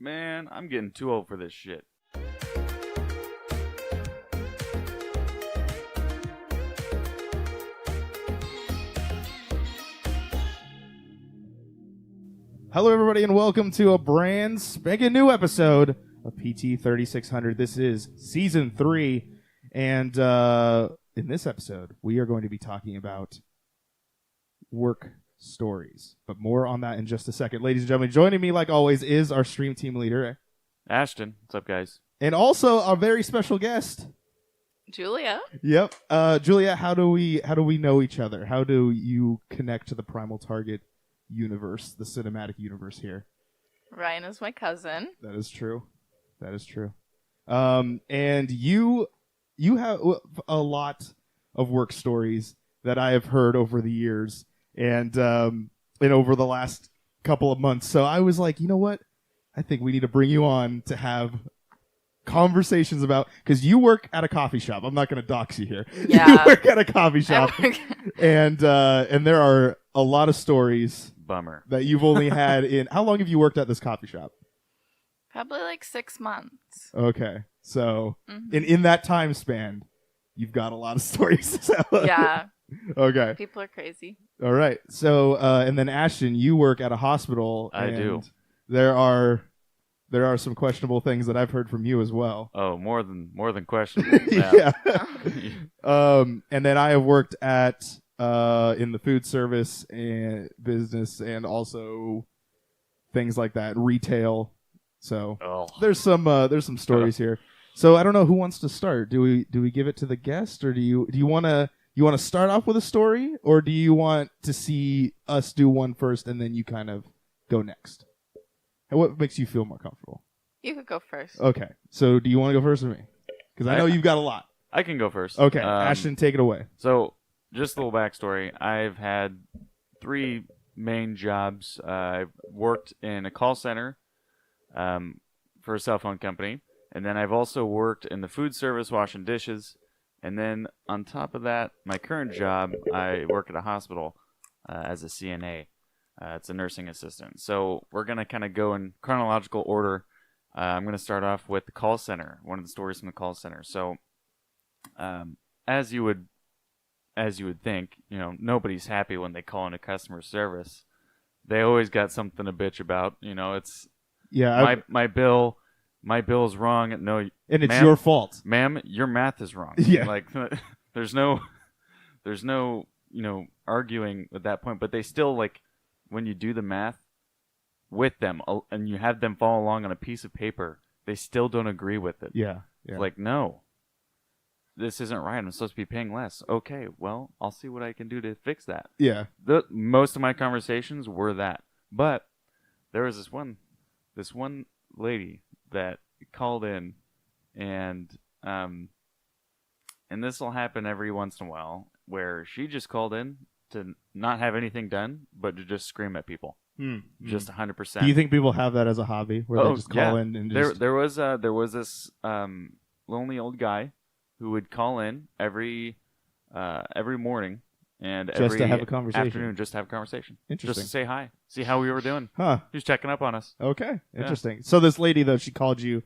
Man, I'm getting too old for this shit. Hello, everybody, and welcome to a brand spanking new episode of PT3600. This is Season 3, and in this episode, we are going to be talking about work stories. But more on that in just a second. Ladies and gentlemen, joining me, like always, is our stream team leader, Ashton, what's up, guys? and also our very special guest. Julia. Yep, Julia. How do we know each other? How do you connect to the Primal Target universe, the cinematic universe here? Ryan is my cousin. That is true. And you have a lot of work stories that I have heard over the years and over the last couple of months. So I was like, you know what? I think we need to bring you on to have conversations about, because you work at a coffee shop. I'm not going to dox you here. Yeah. You work at a coffee shop, and there are a lot of stories. Bummer. That you've only had in... How long have you worked at this coffee shop? Probably like 6 months. Okay. So, in that time span, you've got a lot of stories to tell. Yeah. Okay. People are crazy. All right. So, and then Ashton, you work at a hospital. I do. There are some questionable things that I've heard from you as well. Oh, more than questionable. Yeah. And then I have worked at... in the food service and business, and also things like that, retail. So there's some stories here. So I don't know who wants to start. Do we give it to the guest, or do you want to start off with a story, or do you want to see us do one first and then you kind of go next? And what makes you feel more comfortable? You could go first. Okay. So do you want to go first or me? Because I know you've got a lot. I can go first. Okay, Ashton, take it away. So, just a little backstory. I've had 3 main jobs. I've worked in a call center for a cell phone company. And then I've also worked in the food service washing dishes. And then on top of that, my current job, I work at a hospital as a CNA. It's a nursing assistant. So we're going to kind of go in chronological order. I'm going to start off with the call center, one of the stories from the call center. So as you would think, nobody's happy when they call into customer service. They always got something to bitch about. It's my bill's wrong. No, and it's your fault, ma'am. Your math is wrong. Yeah, like there's no arguing at that point. But they still, like, when you do the math with them and you have them follow along on a piece of paper, they still don't agree with it. Yeah. Like, no. This isn't right. I'm supposed to be paying less. Okay, well, I'll see what I can do to fix that. Yeah. Most of my conversations were that. But there was this one lady that called in, and this will happen every once in a while, where she just called in to not have anything done, but to just scream at people. Just 100%. Do you think people have that as a hobby, where they just call in and just... There was this lonely old guy who would call in every morning and just every to have a conversation. Afternoon, just to have a conversation. Interesting. Just to say hi, see how we were doing. Huh. He was checking up on us. Okay, interesting. Yeah. So this lady, though, she called you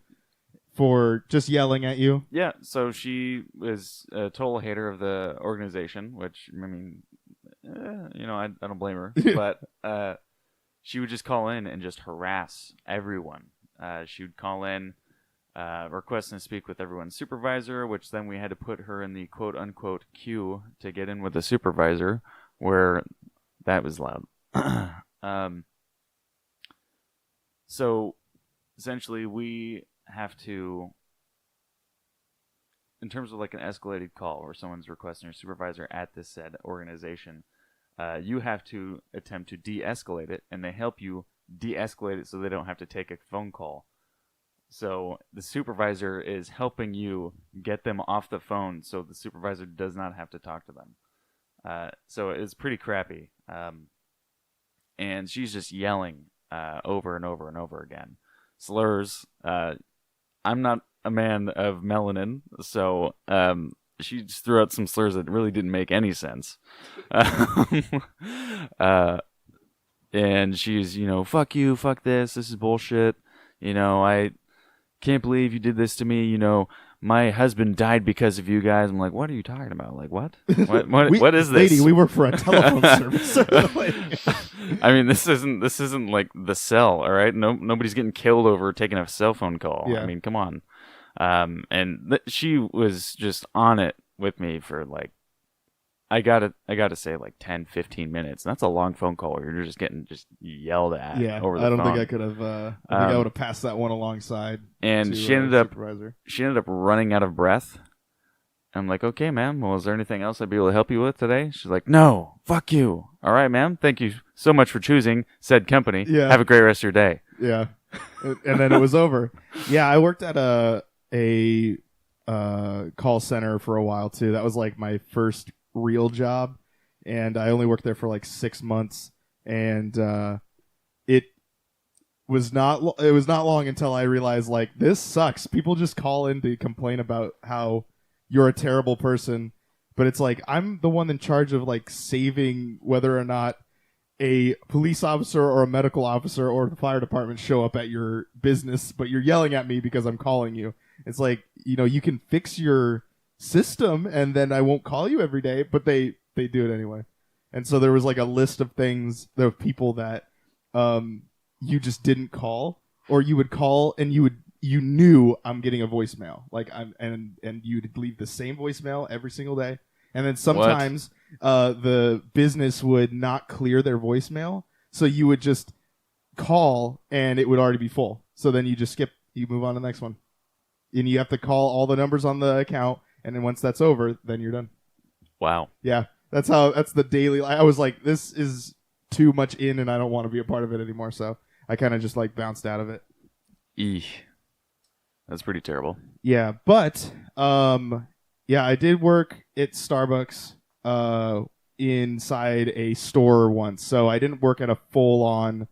for just yelling at you? Yeah, so she was a total hater of the organization, which, I mean, I don't blame her. But she would just call in and just harass everyone. She would call in, requesting to speak with everyone's supervisor, which then we had to put her in the quote-unquote queue to get in with the supervisor, where that was loud. So, essentially, we have to, in terms of like an escalated call where someone's requesting your supervisor at this said organization, you have to attempt to de-escalate it, and they help you de-escalate it so they don't have to take a phone call. So the supervisor is helping you get them off the phone so the supervisor does not have to talk to them. So it's pretty crappy. And she's just yelling over and over and over again. Slurs. I'm not a man of melanin, so she just threw out some slurs that really didn't make any sense. And she's, fuck you, fuck this is bullshit. I can't believe you did this to me. My husband died because of you guys. I'm like, what are you talking about? Like, what? What is this? Lady, we work for a telephone service. I mean, this isn't like The Cell, all right? Nobody's getting killed over taking a cell phone call. Yeah. I mean, come on. And she was just on it with me for like, I gotta say like 10, 15 minutes. And that's a long phone call where you're just getting yelled at over the phone. I don't think I could have. I think I would have passed that one alongside. And she ended up running out of breath. I'm like, okay, ma'am. Well, is there anything else I'd be able to help you with today? She's like, no, fuck you. All right, ma'am. Thank you so much for choosing said company. Yeah. Have a great rest of your day. Yeah. And then it was over. Yeah, I worked at a call center for a while too. That was like my first real job, and I only worked there for like 6 months, and it was not long until I realized like this sucks. People just call in to complain about how you're a terrible person, but it's like I'm the one in charge of like saving whether or not a police officer or a medical officer or the fire department show up at your business, but you're yelling at me because I'm calling you. It's like, you can fix your system and then I won't call you every day, but they do it anyway. And so there was like a list of things, there were people that you just didn't call, or you would call and you knew I'm getting a voicemail, like and you'd leave the same voicemail every single day. And then sometimes the business would not clear their voicemail, so you would just call and it would already be full. So then you move on to the next one. And you have to call all the numbers on the account, and then once that's over, then you're done. Wow. Yeah, that's the daily. I was like, this is too much in, and I don't want to be a part of it anymore. So I kind of just like bounced out of it. Eesh. That's pretty terrible. Yeah, but I did work at Starbucks inside a store once. So I didn't work at a full-on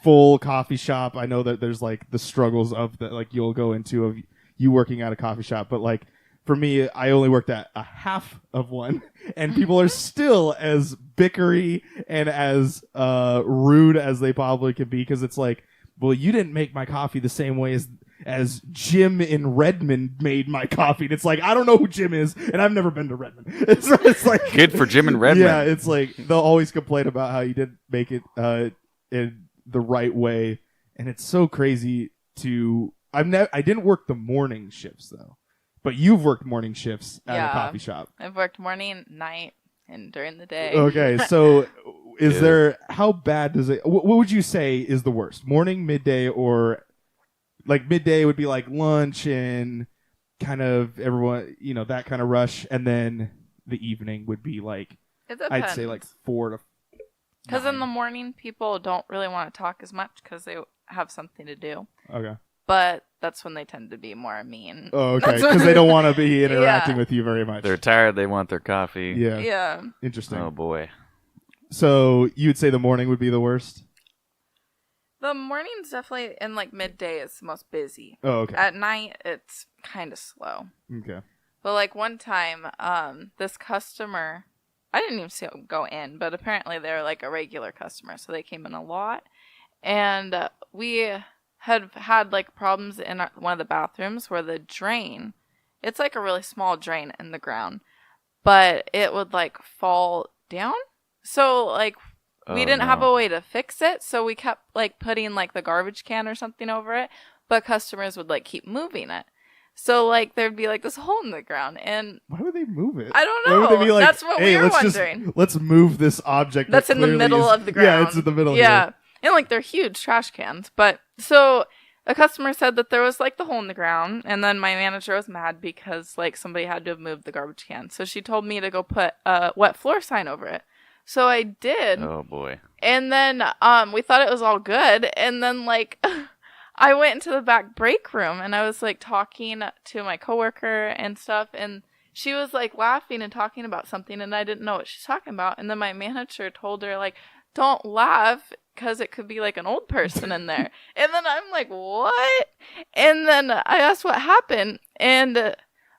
full coffee shop. I know that there's like the struggles of that, like you'll go into of you working at a coffee shop, but like for me, I only worked at a half of one, and people are still as bickery and as rude as they probably could be, because it's like, well, you didn't make my coffee the same way as Jim in Redmond made my coffee. And it's like, I don't know who Jim is, and I've never been to Redmond. It's like good for Jim in Redmond. Yeah, it's like they'll always complain about how you didn't make it in the right way, and it's so crazy to. I didn't work the morning shifts though, but you've worked morning shifts at a coffee shop. I've worked morning, night, and during the day. Okay, so is there, how bad does it? What would you say is the worst? Morning, midday, or like midday would be like lunch and kind of everyone, that kind of rush, and then the evening would be like, I'd say like 4 to. Because in the morning, people don't really want to talk as much because they have something to do. Okay. But that's when they tend to be more mean. Oh, okay. Because they don't want to be interacting with you very much. They're tired. They want their coffee. Yeah. Yeah. Interesting. Oh, boy. So you would say the morning would be the worst? The morning's definitely, and like midday is the most busy. Oh, okay. At night, it's kind of slow. Okay. But like one time, this customer, I didn't even see them go in, but apparently they're like a regular customer, so they came in a lot. And we had like problems in one of the bathrooms where the drain, it's like a really small drain in the ground, but it would like fall down. So like we didn't have a way to fix it, so we kept like putting like the garbage can or something over it, but customers would like keep moving it. So like there'd be like this hole in the ground, and why would they move it? I don't know. Why would they be like, that's what hey, we were let's wondering. Let's move this object that's in the middle of the ground. Yeah, it's in the middle. Yeah, and like they're huge trash cans. But so a customer said that there was like the hole in the ground, and then my manager was mad because like somebody had to have moved the garbage can. So she told me to go put a wet floor sign over it. So I did. Oh boy. And then we thought it was all good, and then like I went into the back break room and I was like talking to my coworker and stuff, and she was like laughing and talking about something, and I didn't know what she's talking about. And then my manager told her like, don't laugh because it could be like an old person in there. And then I'm like, what? And then I asked what happened, and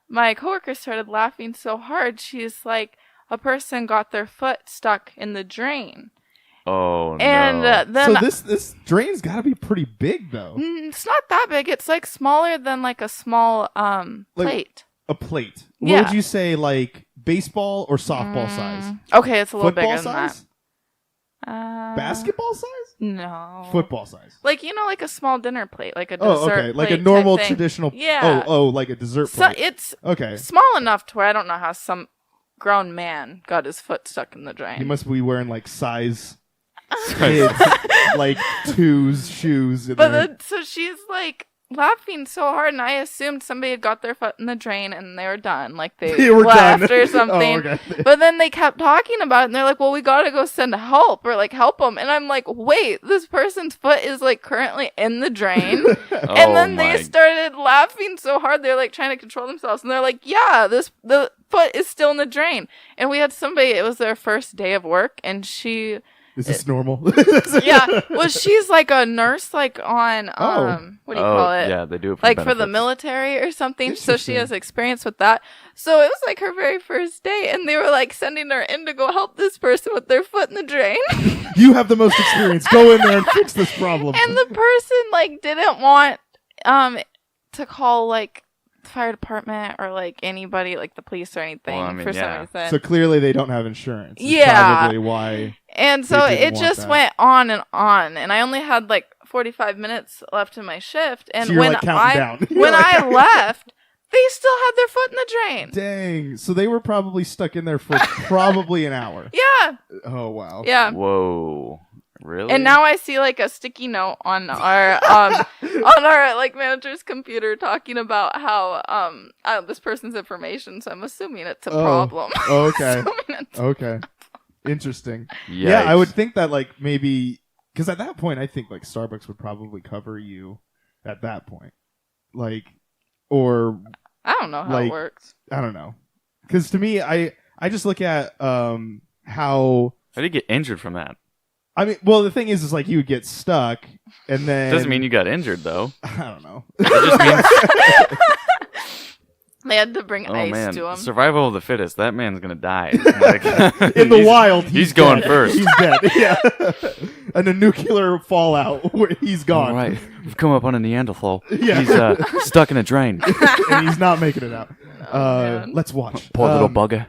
my coworker started laughing so hard. She's like, a person got their foot stuck in the drain. Oh And no. then So this drain's got to be pretty big though. it's not that big. It's like smaller than like a small plate. A plate. Yeah. What would you say, like baseball or softball size? Okay, it's a little Football bigger than size? that. Basketball size? No. Football size. Like like a small dinner plate, like a dessert Oh, okay. Like a plate normal type thing. traditional. Yeah. Oh, like a dessert So plate. it's Okay. small enough to where I don't know how some grown man got his foot stuck in the drain. He must be wearing like size kids, like 2's shoes. In But there. so she's like laughing so hard, and I assumed somebody had got their foot in the drain and they were done, like they were left done. or something. Oh, okay. But then they kept talking about it, and they're like, "Well, we gotta go send help or like help them." And I'm like, "Wait, this person's foot is like currently in the drain." And then they started laughing so hard, they're like trying to control themselves, and they're like, "Yeah, the foot is still in the drain." And we had somebody; it was their first day of work, and she. Is this normal? Yeah, well, she's like a nurse, like on what do you call it? Yeah, they do it for like for the benefits. military or something. So she Interesting. has experience with that. So it was like her very first day, and they were like sending her in to go help this person with their foot in the drain. You have the most experience. Go in there and fix this problem. And the person like didn't want to call like the fire department or like anybody, like the police or anything, Well, I mean, for yeah. some reason. So clearly they don't have insurance. Is Yeah. Probably why. And so They didn't it want just that. went on, and I only had like 45 minutes left in my shift. And So you're, when like, counting I down. when You're like- I left, they still had their foot in the drain. Dang. So they were probably stuck in there for probably an hour. Yeah, Oh, wow. yeah. Whoa. Really? And now I see like a sticky note on our on our like manager's computer talking about how this person's information. So I'm assuming it's a problem. Okay. Assuming it's- Okay. Interesting. Yeah, I Yikes. would think that, like, maybe... Because at that point, I think, like, Starbucks would probably cover you at that point. Like, or... I don't know how like- it works. I don't know. Because to me, I just look at how... How do you get injured from that? I mean, well, the thing is like, you would get stuck, and then... Doesn't mean you got injured, though. I don't know. It just means, They had to bring oh ice man, to him. survival of the fittest. That man's gonna die. Like, In the he's- wild, he's going dead. first. He's dead. Yeah. And a nuclear fallout where he's gone. All right, we've come up on a Neanderthal. Yeah. He's stuck in a drain. And he's not making it out. man. Let's watch. Poor little bugger.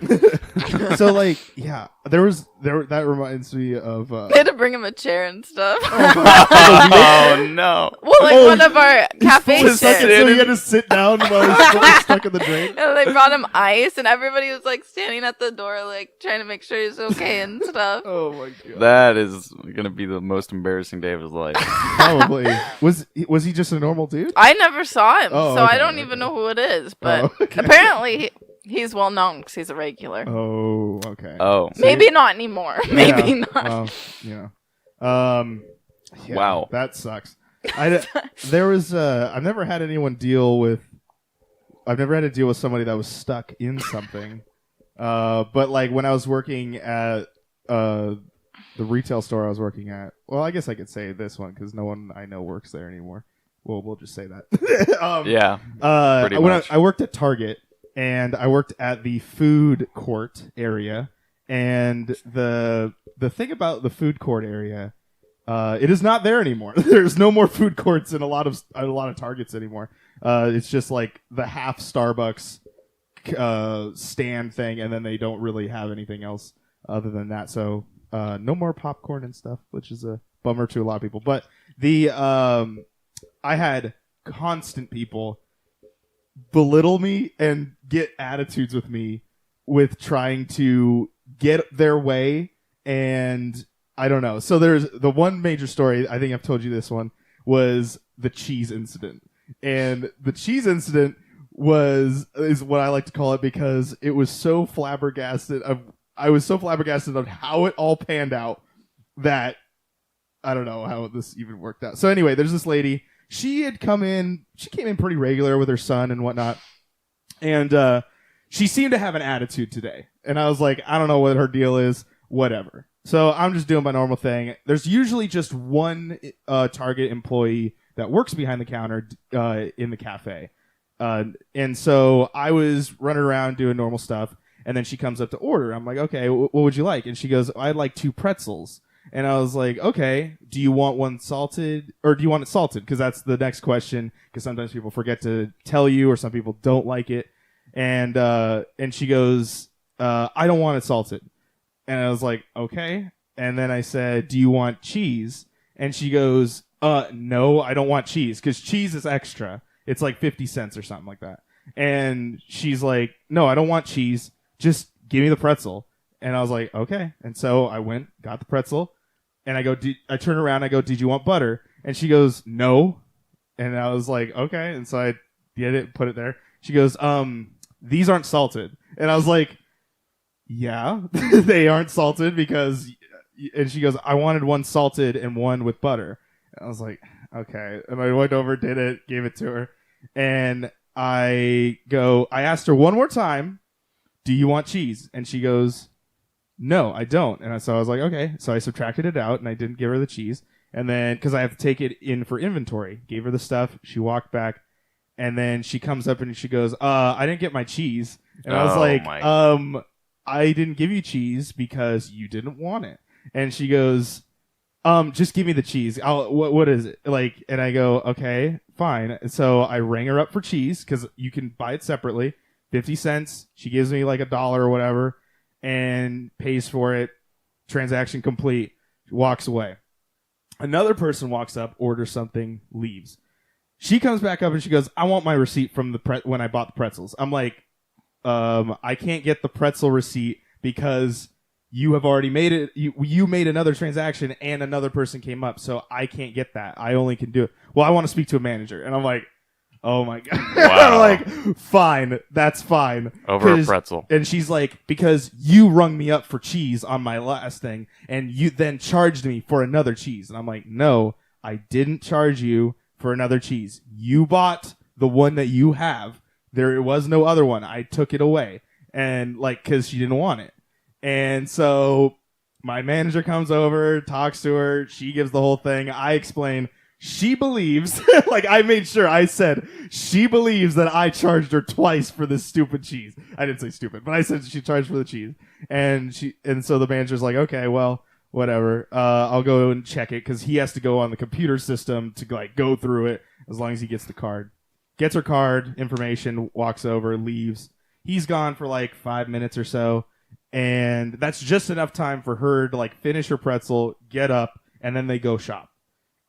So, like, yeah, that reminds me of. They had to bring him a chair and stuff. Oh no! Well, like Oh, one of our cafe Just chairs. so he had to sit down while he's stuck in the drain. And they brought him ice, and everybody was like standing at the door, like trying to make sure he's okay and stuff. Oh my god. That is gonna be the most embarrassing day of his life. Probably was he just a normal dude? I never saw him, Oh, so okay, I don't okay. even know who it is. But Oh, okay. apparently, he's well known because he's a regular. Oh, okay. Oh, Maybe not anymore. Maybe Yeah, not. Well, yeah. Yeah, Wow. that sucks. There was I've never had anyone deal with. I've never had to deal with somebody that was stuck in something. But like when I was working at the retail store I was working at. Well, I guess I could say this one because no one I know works there anymore. Well, we'll just say that. yeah. Pretty When much. I worked at Target, and I worked at the food court area. And the thing about the food court area, it is not there anymore. There's no more food courts in a lot of Targets anymore. It's just like the half Starbucks stand thing, and then they don't really have anything else other than that. So no more popcorn and stuff, which is a bummer to a lot of people. But the I had constant people belittle me and get attitudes with me with trying to get their way, and I don't know. So there's the one major story, I think I've told you this one, was the cheese incident. And the cheese incident is what I like to call it because it was so flabbergasted. I was so flabbergasted on how it all panned out that I don't know how this even worked out. So anyway, there's this lady. She came in pretty regular with her son and whatnot. And she seemed to have an attitude today. And I was like, I don't know what her deal is. Whatever. So I'm just doing my normal thing. There's usually just one Target employee that works behind the counter in the cafe. And so I was running around doing normal stuff. And then she comes up to order. I'm like, okay, what would you like? And she goes, I'd like 2 pretzels. And I was like, okay, do you want one salted or do you want it salted? Because that's the next question. Because sometimes people forget to tell you, or some people don't like it. And she goes, I don't want it salted. And I was like, okay. And then I said, do you want cheese? And she goes, no, I don't want cheese, because cheese is extra. It's like 50 cents or something like that. And she's like, no, I don't want cheese. Just give me the pretzel. And I was like, okay. And so I went, got the pretzel, and I go, I turn around, I go, did you want butter? And she goes, no. And I was like, okay. And so I did it, put it there. She goes, these aren't salted. And I was like, yeah, they aren't salted because, and she goes, I wanted one salted and one with butter. And I was like, okay. And I went over, did it, gave it to her. And I asked her one more time, do you want cheese? And she goes, no, I don't. And so I was like, okay. So I subtracted it out and I didn't give her the cheese. And then, because I have to take it in for inventory, gave her the stuff. She walked back. And then she comes up and she goes, I didn't get my cheese. And I was like, I didn't give you cheese because you didn't want it. And she goes, just give me the cheese. What is it? Like, and I go, okay, fine. And so I rang her up for cheese because you can buy it separately. 50 cents. She gives me like $1 or whatever and pays for it. Transaction complete. Walks away. Another person walks up, orders something, leaves. She comes back up and she goes, I want my receipt from when I bought the pretzels. I'm like, I can't get the pretzel receipt because you have already made it. You made another transaction and another person came up, so I can't get that. I only can do it. Well, I want to speak to a manager. And I'm like, oh my God. Wow. I'm like, fine. That's fine. Over a pretzel. And she's like, because you rung me up for cheese on my last thing and you then charged me for another cheese. And I'm like, no, I didn't charge you for another cheese. You bought the one that you have. There was no other one. I took it away. And like, cause she didn't want it. And so my manager comes over, talks to her. She gives the whole thing. I explain. She believes, like I made sure I said, she believes that I charged her twice for this stupid cheese. I didn't say stupid, but I said she charged for the cheese. And so the manager's like, okay, well, whatever. I'll go and check it because he has to go on the computer system to like go through it as long as he gets the card. Gets her card, information, walks over, leaves. He's gone for like 5 minutes or so. And that's just enough time for her to like finish her pretzel, get up, and then they go shop.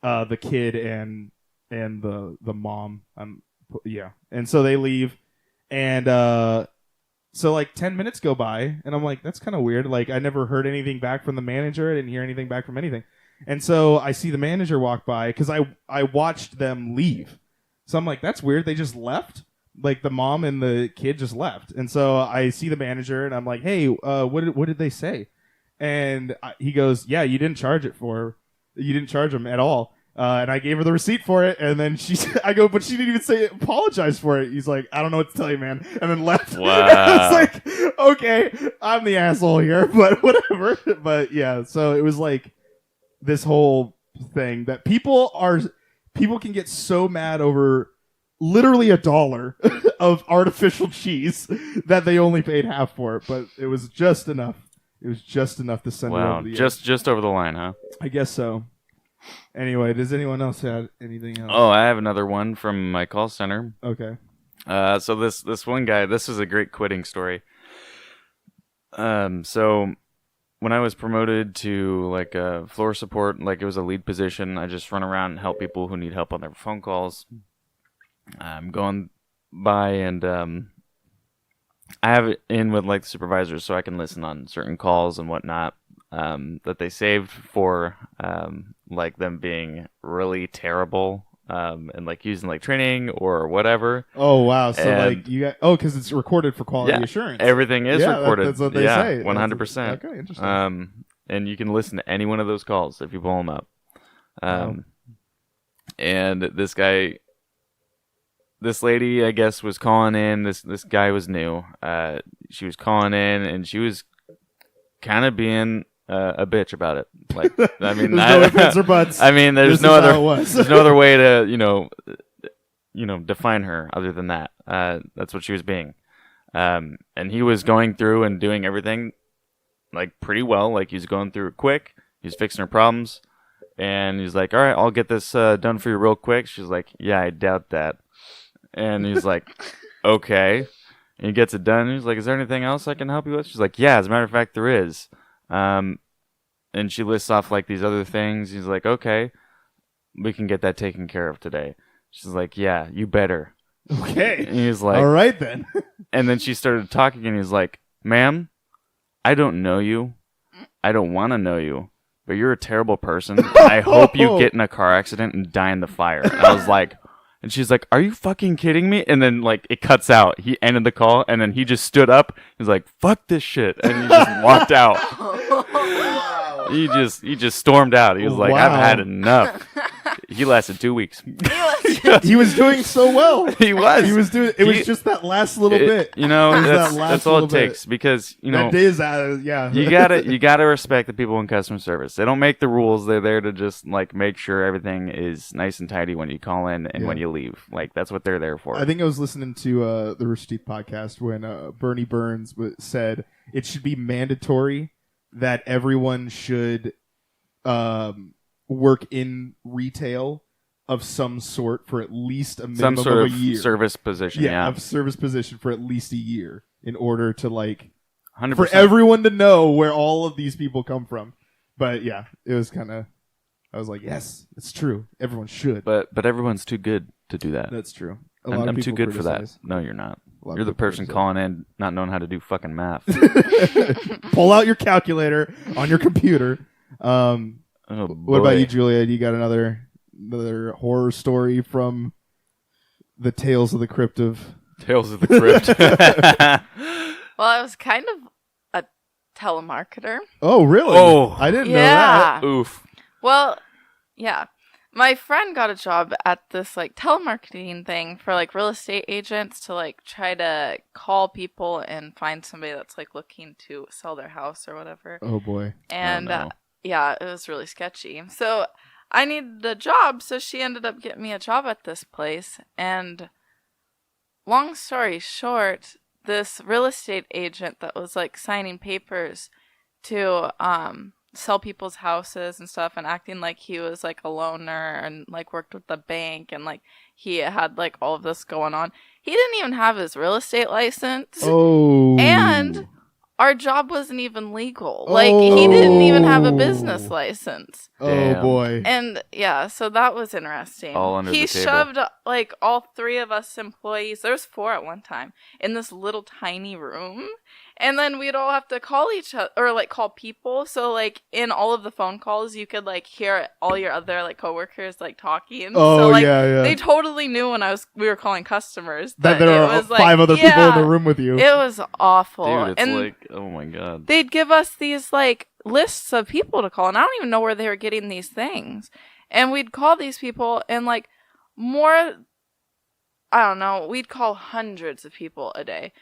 The kid and the mom. Yeah. And so they leave. And so like 10 minutes go by, and I'm like, that's kind of weird. Like I never heard anything back from the manager. I didn't hear anything back from anything. And so I see the manager walk by because I watched them leave. So I'm like, that's weird. They just left. Like the mom and the kid just left. And so I see the manager and I'm like, hey, what did they say? And he goes, yeah, you didn't charge them at all. And I gave her the receipt for it. And then I go, but she didn't even apologize for it. He's like, I don't know what to tell you, man. And then left. Wow. I was like, okay, I'm the asshole here, but whatever. But yeah, so it was like this whole thing that people can get so mad over literally $1 of artificial cheese that they only paid half for it, but it was just enough. It was just enough to send it over the edge. Just over the line, huh? I guess so. Anyway, does anyone else have anything else? Oh, I have another one from my call center. Okay. So this one guy, this is a great quitting story. So when I was promoted to like a floor support, like it was a lead position, I just run around and help people who need help on their phone calls. I'm going by and I have it in with like the supervisors so I can listen on certain calls and whatnot that they saved for like them being really terrible and like using like training or whatever. Oh wow! So and like you got because it's recorded for quality assurance. Everything is recorded. That's what they say. 100%. Okay, interesting. And you can listen to any one of those calls if you pull them up. And this lady, I guess, was calling in. This guy was new. She was calling in, and she was kind of being a bitch about it. Like, I mean, there's no ifs, ands, or buts. I mean, there's no other way to define her other than that. That's what she was being. And he was going through and doing everything like pretty well. Like he was going through it quick. He's fixing her problems. And he's like, all right, I'll get this done for you real quick. She's like, yeah, I doubt that. And he's like, okay. And he gets it done. And he's like, is there anything else I can help you with? She's like, yeah, as a matter of fact, there is. And she lists off like these other things. He's like, okay, we can get that taken care of today. She's like, yeah, you better. Okay. And he's like, all right then. and then she started talking and he's like, ma'am, I don't know you. I don't want to know you. But you're a terrible person. I hope you get in a car accident and die in the fire. And I was like, and she's like, are you fucking kidding me? And then like it cuts out. He ended the call and then he just stood up. He's like, fuck this shit. And he just walked out. He just stormed out. He was like, I've had enough. He lasted 2 weeks. He was doing so well. He was. He was doing. It was just that last little bit. You know, It was that's, that last that's all it little bit. takes because you know That is, yeah. you gotta respect the people in customer service. They don't make the rules. They're there to just like make sure everything is nice and tidy when you call in and when you leave. Like that's what they're there for. I think I was listening to the Rooster Teeth podcast when Bernie Burns said it should be mandatory that everyone should work in retail of some sort for at least a minimum some sort of a year. Service position. Yeah, of service position for at least a year in order to like 100%. for everyone to know where all of these people come from. But yeah, it was kind of. I was like, yes, it's true. Everyone should. But everyone's too good to do that. That's true. I'm too good for that. No, you're not. You're the person calling in not knowing how to do fucking math. Pull out your calculator on your computer. What about you, Julia? Do you got another horror story from the Tales of the Crypt of... Tales of the Crypt. Well, I was kind of a telemarketer. Oh, really? Oh. I didn't know that. Oof. Well, yeah. My friend got a job at this like telemarketing thing for like real estate agents to like try to call people and find somebody that's like looking to sell their house or whatever. Oh, boy. And no. yeah, it was really sketchy. So I needed a job, so she ended up getting me a job at this place. And long story short, this real estate agent that was like signing papers to sell people's houses and stuff and acting like he was like a loaner and like worked with the bank and like he had like all of this going on. He didn't even have his real estate license. Oh. And our job wasn't even legal. Like, he didn't even have a business license. Damn. Oh, boy. And, yeah, so that was interesting. All under he the table. shoved, like, all three of us employees, there was 4 at one time, in this little tiny room. And then we'd all have to call each other, or, like, call people. So, like, in all of the phone calls, you could, like, hear all your other, like, coworkers, like, talking. Oh, so, like, yeah. they totally knew when we were calling customers. That there are 5 other people in the room with you. It was awful. Dude, it's and like, oh my god. they'd give us these, like, lists of people to call. And I don't even know where they were getting these things. And we'd call these people and, like, I don't know, we'd call hundreds of people a day.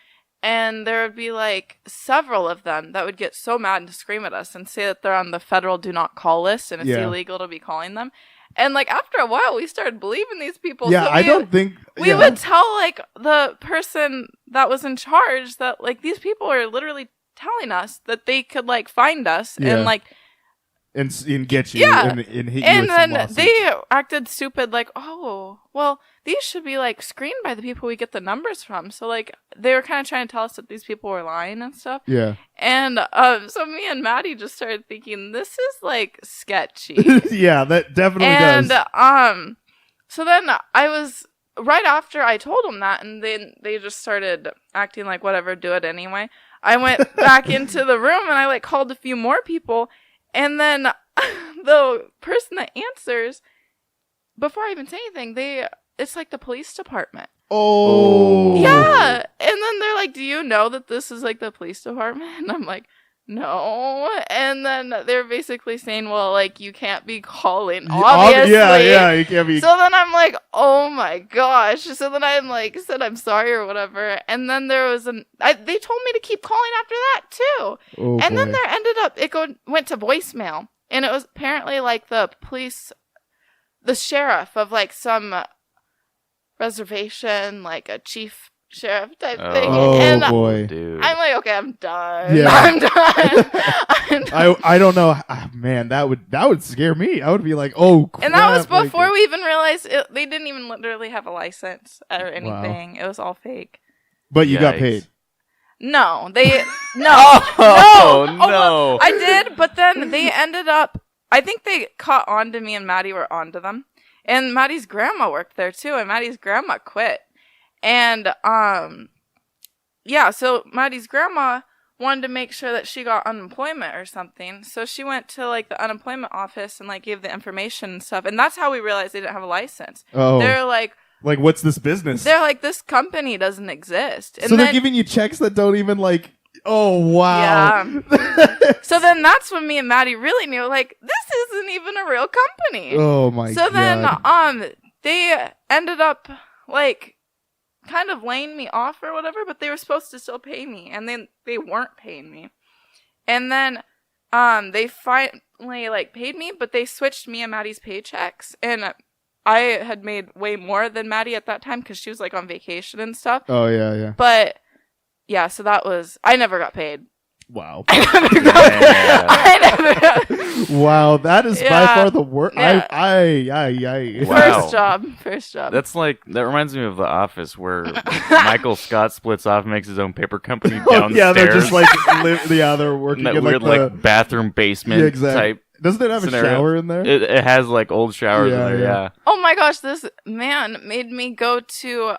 And there would be, like, several of them that would get so mad and scream at us and say that they're on the federal do not call list and it's illegal to be calling them. And, like, after a while, we started believing these people. Yeah, so I don't think... We would tell, like, the person that was in charge that, like, these people are literally telling us that they could, like, find us and, like... And get you and hit you and with some then lawsuits. they acted stupid, like, oh, well, these should be, like, screened by the people we get the numbers from. So, like, they were kind of trying to tell us that these people were lying and stuff. Yeah. And so me and Maddie just started thinking, this is, like, sketchy. Yeah, that definitely does. And so then I was, right after I told them that, and then they just started acting like, whatever, do it anyway. I went back into the room, and I, like, called a few more people. And then the person that answers, before I even say anything, it's like the police department. Oh. Yeah. And then they're like, do you know that this is like the police department? And I'm like, no. And then they're basically saying, well, like, you can't be calling, obviously. Yeah, you can't be. So then I'm like, oh my gosh. So then I'm like, said I'm sorry or whatever. And then there was they told me to keep calling after that too. Oh, and boy. then there ended up, went to voicemail. And it was apparently like the sheriff of like some reservation, like a chief sheriff type thing. Oh, And boy. Dude. I'm like, okay, I'm done. Yeah. I'm done. I don't know. Man, that would scare me. I would be like, oh, crap. And that was like- before we even realized they didn't even literally have a license or anything. It was all fake. But you got Yikes. paid. No, they no, Oh, no. no. I did, but then they ended up. I think they caught on to me, and Maddie were on to them. And Maddie's grandma worked there too, and Maddie's grandma quit. And yeah, so Maddie's grandma wanted to make sure that she got unemployment or something. So she went to like the unemployment office and like gave the information and stuff. And that's how we realized they didn't have a license. Oh. They're like, what's this business? They're like, this company doesn't exist. And so then, they're giving you checks that don't even like. Oh wow! Yeah. So then that's when me and Maddie really knew, like, this isn't even a real company. Oh my god! So then, they ended up like kind of laying me off or whatever, but they were supposed to still pay me, and then they weren't paying me. And then, they finally like paid me, but they switched me and Maddie's paychecks, and I had made way more than Maddie at that time because she was like on vacation and stuff. Oh yeah. But yeah, so that was, I never got paid. Wow. I never got Wow, that is by Yeah. far the worst. Yeah. Wow. First job. That's like, that reminds me of The Office, where Michael Scott splits off and makes his own paper company Oh, downstairs. yeah, they're just like they're working in that in weird like the like bathroom basement yeah, exactly. type. Doesn't it have scenario. a shower in there? It has like old showers Yeah, in there, yeah. yeah. Oh my gosh, this man made me go to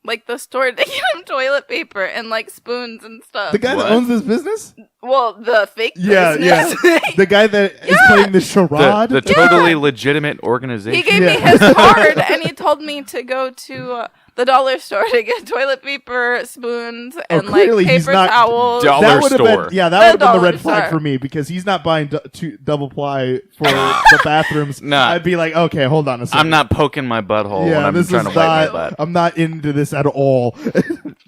like the store to get him toilet paper and like spoons and stuff. The guy What? that owns this business? Well, the fake Yeah, business. The guy that is playing the charade? The totally legitimate organization. He gave me Yeah. his card and he told me to go to the dollar store to get toilet paper, spoons, and like clearly he's paper not- towels. Dollar that would have store. been, yeah, that The would have been the dollar red flag store. for me because he's not buying double ply for the bathrooms. Nah. I'd be like, okay, hold on a second. I'm not poking my butthole when Yeah, I'm this is trying to wipe my not. butt. I'm not into this at all.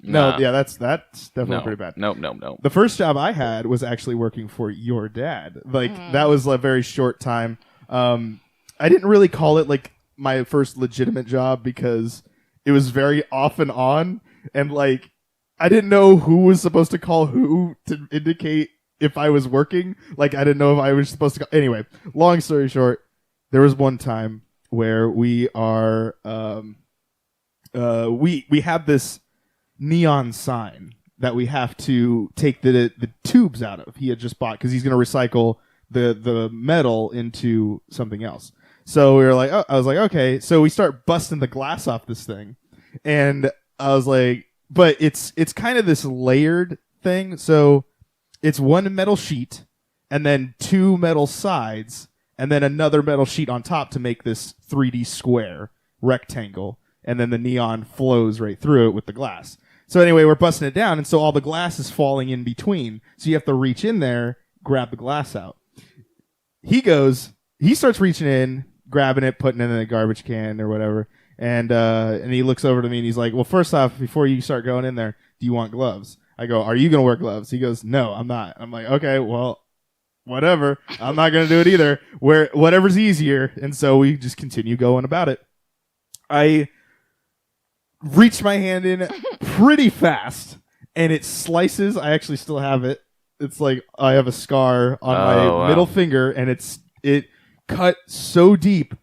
No, Nah. yeah, that's definitely No, pretty bad. no. The first job I had was actually working for your dad. Like that was a very short time. I didn't really call it like my first legitimate job because it was very off and on, and like I didn't know who was supposed to call who to indicate if I was working. Like I didn't know if I was supposed to. Anyway, long story short, there was one time where we are we have this neon sign that we have to take the tubes out of. He had just bought because he's going to recycle the metal into something else. So we were like, I was like, okay. So we start busting the glass off this thing, and I was like, but it's kind of this layered thing. So it's one metal sheet, and then two metal sides, and then another metal sheet on top to make this 3D square rectangle, and then the neon flows right through it with the glass. So anyway, we're busting it down, and so all the glass is falling in between. So you have to reach in there, grab the glass out. He starts reaching in, grabbing it, putting it in a garbage can or whatever, and he looks over to me and he's like, well, first off, before you start going in there, do you want gloves? I go, are you going to wear gloves? He goes, no, I'm not. I'm like, okay, well, whatever. I'm not going to do it either. Whatever's easier. And so we just continue going about it. I reached my hand in pretty fast, and it slices. I actually still have it. It's like I have a scar on my middle finger, and it cut so deep.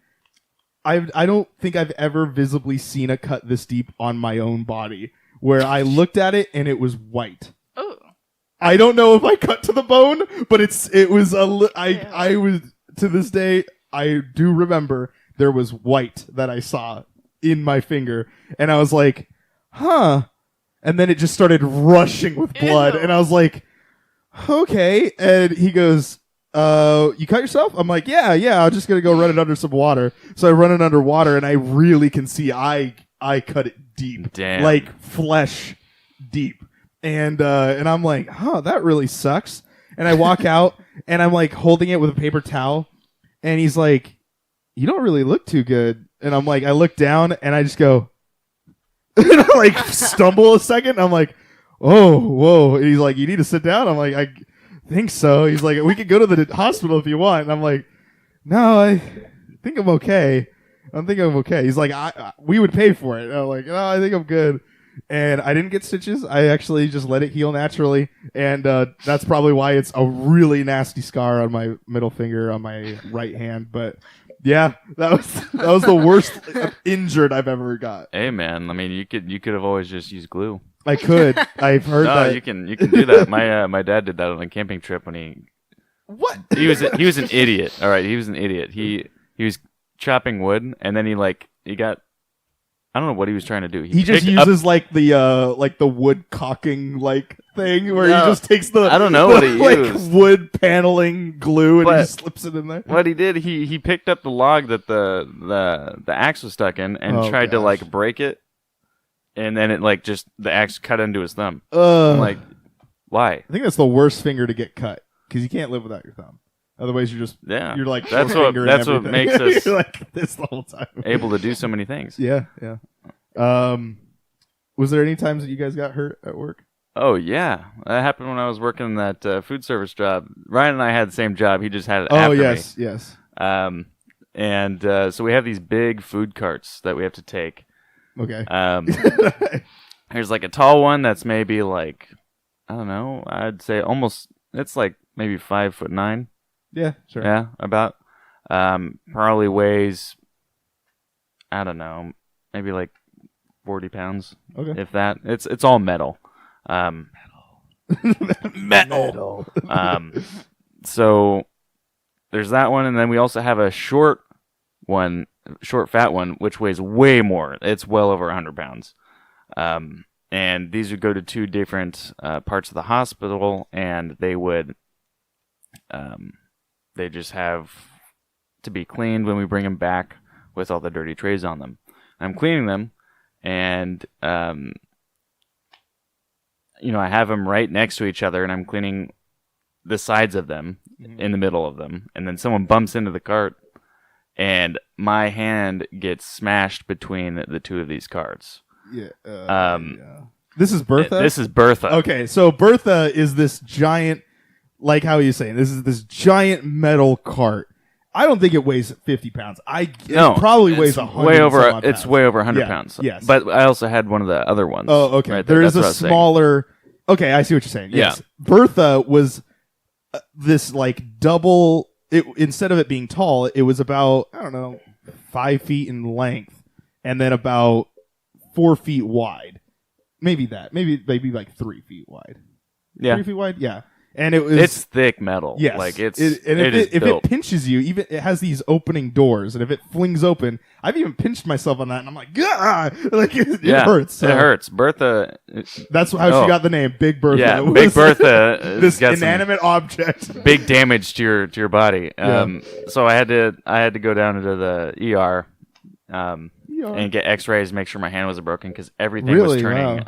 I don't think I've ever visibly seen a cut this deep on my own body, where I looked at it and it was white. Ooh. I don't know if I cut to the bone, but it was I was, to this day, I do remember there was white that I saw in my finger, and I was like, huh. And then it just started rushing with blood, Ew. and I was like, okay. And he goes, you cut yourself? I'm like, yeah, I'm just gonna go run it under some water. So I run it under water, and I really can see I cut it deep. Damn. Like flesh deep. And I'm like, huh, that really sucks. And I walk out, and I'm like holding it with a paper towel, and he's like, you don't really look too good. And I'm like, I look down, and I just go, and I like stumble a second. I'm like, oh, whoa. And he's like, you need to sit down. I'm like, I think so. He's like, we could go to the hospital if you want. And I'm like, no, I think I'm okay. He's like, we would pay for it. And I'm like, no, I think I'm good. and I didn't get stitches. I actually just let it heal naturally, and that's probably why it's a really nasty scar on my middle finger on my right hand. But yeah, that was the worst injured I've ever got. Hey man, I mean you could have always just used glue. I could. I've heard No, that. you can do that. My dad did that on a camping trip when he was an idiot. All right, he was an idiot. He was chopping wood, and then he got, I don't know what he was trying to do. He just uses like the wood caulking thing where he just takes the I don't know what he used. Wood paneling glue and he just slips it in there. What he did, he picked up the log that the axe was stuck in and tried to break it, and then it just the axe cut into his thumb. I'm like, why? I think that's the worst finger to get cut because you can't live without your thumb. Otherwise, you're like that's what makes us you're like this the whole time, able to do so many things. Yeah. Was there any times that you guys got hurt at work? Oh yeah, that happened when I was working in that food service job. Ryan and I had the same job. He just had it after yes, me. yes. And so we have these big food carts that we have to take. Okay. There's a tall one that's maybe I don't know. I'd say almost. It's maybe 5'9". Yeah, sure. Yeah, about. Probably weighs, I don't know, maybe 40 pounds. Okay. If that. It's all metal. Metal. So there's that one, and then we also have a short fat one, which weighs way more. It's well over 100 pounds. And these would go to two different parts of the hospital, and they would, they just have to be cleaned when we bring them back with all the dirty trays on them. I'm cleaning them, and I have them right next to each other, and I'm cleaning the sides of them, in the middle of them, and then someone bumps into the cart, and my hand gets smashed between the two of these carts. Yeah. This is Bertha? This is Bertha. Okay, so Bertha is this giant, how are you saying? This is this giant metal cart. I don't think it weighs 50 pounds. It probably weighs 100 way over. pounds. It's way over 100 pounds. Yes. But I also had one of the other ones. Oh, okay. Right there is That's a smaller. Okay, I see what you're saying. Yes. Yeah. Bertha was this double. Instead of it being tall, it was about 5 feet in length, and then about 4 feet wide. Maybe 3 feet wide. Yeah. 3 feet wide. Yeah. And it's thick metal. Yes. If it pinches you, even it has these opening doors, and if it flings open, I've even pinched myself on that, and I'm like, Gah! It hurts. So. It hurts. Bertha. That's how she got the name, Big Bertha. Yeah, Big Bertha. This inanimate object. Big damage to your body. So I had to go down into the ER. And get X-rays, make sure my hand wasn't broken because everything was turning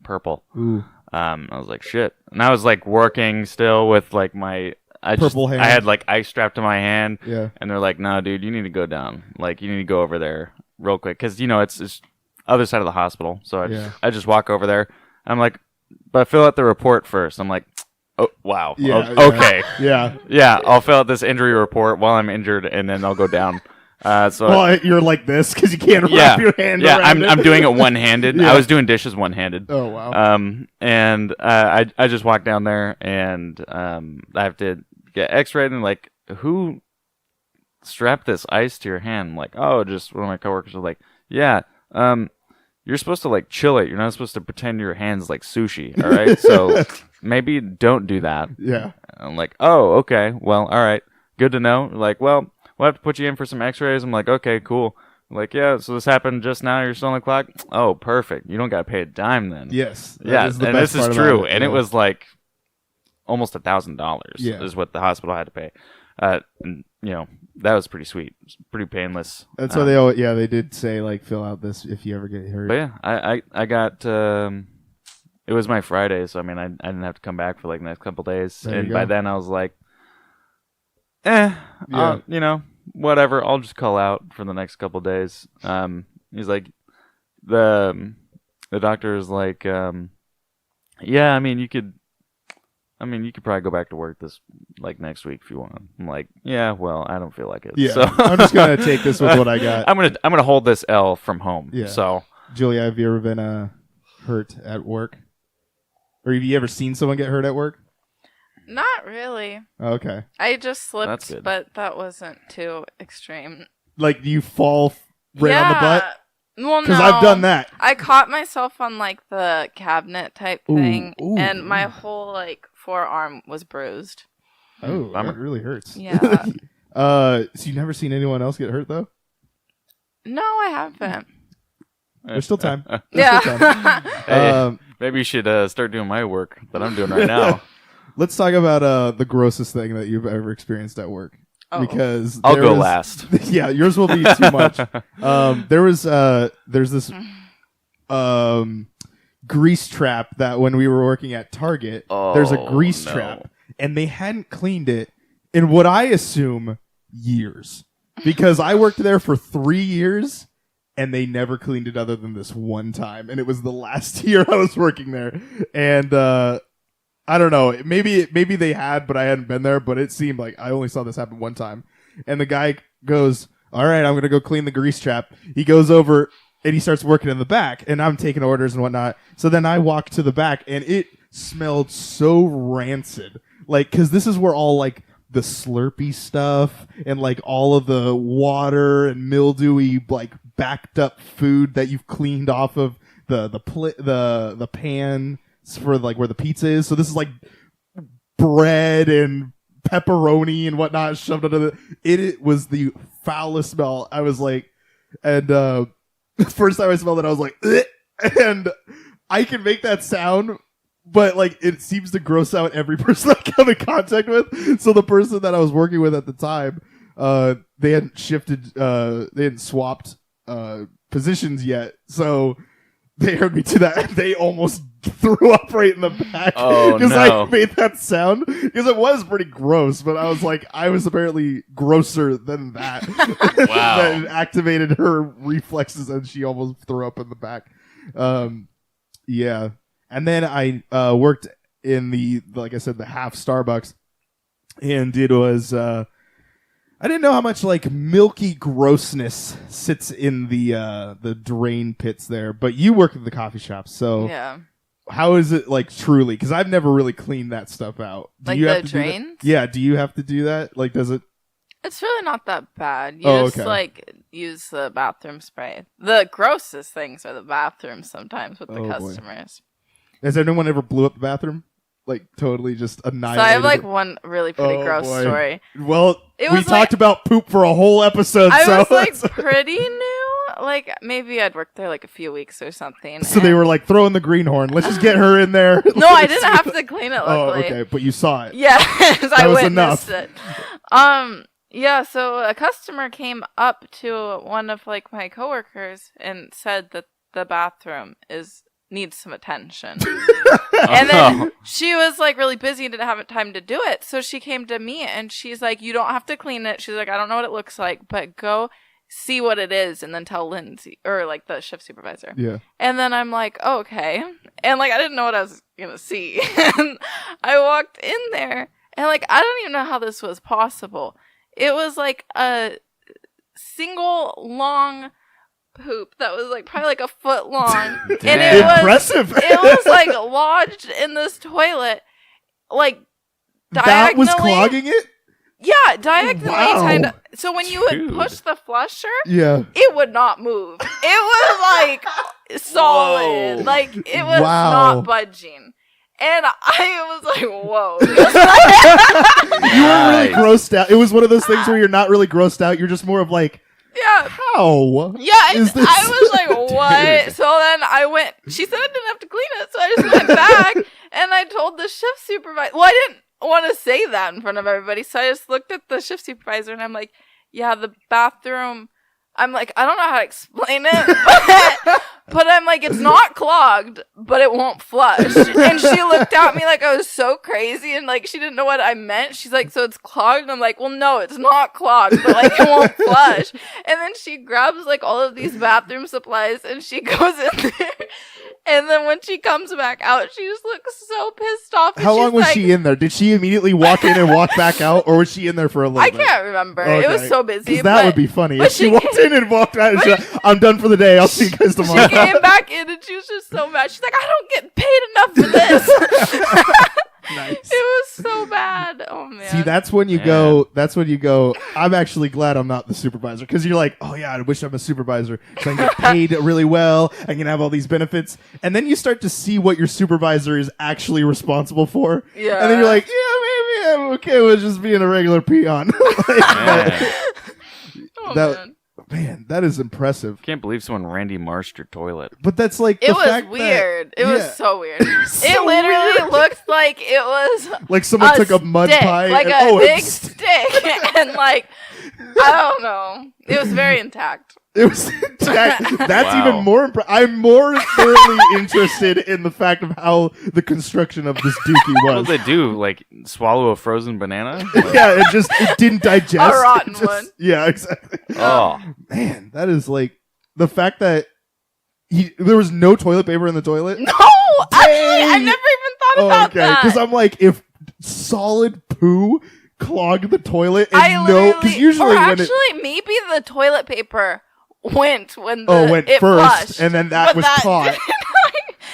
purple. Ooh. I was like, shit. And I was working still with my purple hand. I had ice strapped to my hand. Yeah. And they're like, no, dude, you need to go down. You need to go over there real quick because it's other side of the hospital. So I just walk over there. I'm like, but fill out the report first. I'm like, oh wow. Yeah, okay. Yeah. I'll fill out this injury report while I'm injured, and then I'll go down. You're like this because you can't wrap your hand around it. I'm doing it one-handed. Yeah. I was doing dishes one-handed. Oh, wow. And I just walk down there, and I have to get X-rayed, and who strapped this ice to your hand? I'm like, oh, just one of my coworkers was like, yeah, you're supposed to chill it. You're not supposed to pretend your hand's like sushi, all right? So maybe don't do that. Yeah. I'm like, oh, okay, well, all right, good to know. Well, we'll have to put you in for some X-rays. I'm like, okay, cool. Yeah, so this happened just now. You're still on the clock. Oh, perfect. You don't got to pay a dime then. Yes. Yeah, and this is true. And it was almost $1,000 is what the hospital had to pay. And, that was pretty sweet. It was pretty painless. That's why they did say fill out this if you ever get hurt. But yeah, I got. It was my Friday, so I mean, I didn't have to come back for the next couple days, and by then I was like, whatever. I'll just call out for the next couple days. He's like, the doctor is like, yeah, I mean, you could probably go back to work this next week if you want. I'm like, yeah, well, I don't feel like it. Yeah, so I'm just gonna take this with what I got. I'm gonna hold this L from home. Yeah. So Julia, have you ever been hurt at work? Or have you ever seen someone get hurt at work? Not really. Okay. I just That's slipped, good. but that wasn't too extreme. Like, do you fall right on the butt? Well, Because no. I've done that. I caught myself on like the cabinet type thing, Ooh. and my whole like forearm was bruised. Oh, Bummer. that really hurts. Yeah. So you've never seen anyone else get hurt, though? No, I haven't. There's still time. Yeah. Still time. Hey, maybe you should start doing my work that I'm doing right now. Let's talk about the grossest thing that you've ever experienced at work. Oh. Because I'll there go was- last. Yeah, yours will be too much. There's this grease trap that when we were working at Target, there's a grease no. trap, and they hadn't cleaned it in what I assume years, because I worked there for 3 years. And they never cleaned it other than this one time. And it was the last year I was working there. And I don't know. Maybe they had, but I hadn't been there. But it seemed like I only saw this happen one time. And the guy goes, all right, I'm going to go clean the grease trap. He goes over and he starts working in the back. And I'm taking orders and whatnot. So then I walk to the back and it smelled so rancid. Like, because this is where all like the Slurpee stuff and like all of the water and mildewy like backed up food that you've cleaned off of the pan for like where the pizza is. So this is like bread and pepperoni and whatnot shoved under the. It was the foulest smell. I was like, and the first time I smelled it, I was like, ugh! And I can make that sound. But, like, it seems to gross out every person I come in contact with. So the person that I was working with at the time, they hadn't they hadn't swapped positions yet. So they heard me do that. They almost threw up right in the back. Oh, Because no. I made that sound. Because it was pretty gross. But I was like, I was apparently grosser than that. Wow. That activated her reflexes and she almost threw up in the back. Yeah. And then I worked in like I said, the half Starbucks, and it was I didn't know how much like milky grossness sits in the drain pits there. But you work at the coffee shop, so Yeah. how is it like truly? Because I've never really cleaned that stuff out. Do Like you the have to do that? drains? Yeah. Do you have to do that? Like, does it? It's really not that bad. You Oh, just okay. like use the bathroom spray. The grossest things are the bathrooms sometimes with the Oh, boy. customers. Has anyone ever blew up the bathroom? Like totally just So annihilated? I have like it? one really pretty Oh, gross boy. story. Well, It we was talked like- about poop for a whole episode. I so was like pretty new. Like maybe I'd worked there like a few weeks or something. So they and- were like throwing the greenhorn. Let's just get her in there. No, I didn't have to clean it. Oh, Luckily. okay, but you saw it. Yeah, I was witnessed enough. it. Yeah, so a customer came up to one of like my coworkers and said that the bathroom needs some attention. And then she was like really busy and didn't have time to do it. So she came to me and she's like, you don't have to clean it. She's like, I don't know what it looks like, but go see what it is and then tell Lindsay or like the shift supervisor. Yeah. And then I'm like, oh, okay. And like I didn't know what I was gonna see. And I walked in there and like I don't even know how this was possible. It was like a single long poop that was like probably like a foot long. And it was Impressive. it was like lodged in this toilet, like that was diagonally. clogging it? Yeah, diagonally Wow. kind of. So when you would Dude. push the flusher, Yeah. it would not move. It was like solid. Whoa. Like it was Wow. not budging. And I was like, whoa. You were really Nice. grossed out. It was one of those things where you're not really grossed out. You're just more of like, Yeah. how? Yeah, Is this- I was like, what? Dude. So then I went, she said I didn't have to clean it, so I just went back and I told the shift supervisor. Well, I didn't want to say that in front of everybody, so I just looked at the shift supervisor and I'm like, yeah, the bathroom, I'm like, I don't know how to explain it, but I'm like, it's not clogged, but it won't flush. And she looked at me like I was so crazy and like she didn't know what I meant. She's like, so it's clogged? And I'm like, well, no, it's not clogged, but like it won't flush. And then she grabs like all of these bathroom supplies and she goes in there And then when she comes back out, she just looks so pissed off. How long was she in there? Did she immediately walk in and walk back out, or was she in there for a little bit? I can't remember. Okay. It was so busy. That would be funny. but If she walked in and walked out and she's like, I'm done for the day. I'll see you guys tomorrow. She came back in and she was just so mad. She's like, I don't get paid enough for this. Nice. It was so bad. Oh man. See, that's when you go. That's when you go. I'm actually glad I'm not the supervisor, because you're like, oh yeah, I wish I'm a supervisor so I can get paid really well. I can have all these benefits, and then you start to see what your supervisor is actually responsible for. Yeah. And then you're like, yeah, maybe I'm okay with just being a regular peon. Oh, that- Man, that is impressive. Can't believe someone Randy Marshed your toilet. But that's like It the was fact weird. that, It was so weird. It literally weird. looked like it was Like someone took a mud stick, pie, like and, a big it's- stick, and like I don't know. It was very intact. It was intact. That's Wow. even more. I'm more thoroughly interested in the fact of how the construction of this dookie What was. did they do? Like swallow a frozen banana? Yeah, it didn't digest. A rotten It just- one. Yeah, exactly. Oh, Man, that is like the fact that there was no toilet paper in the toilet. No, actually, I Dang. never even thought about that. Because I'm like, if solid poo clogged the toilet, and I because usually or when actually, maybe the toilet paper went when went it first, flushed, and then that but was caught. didn't.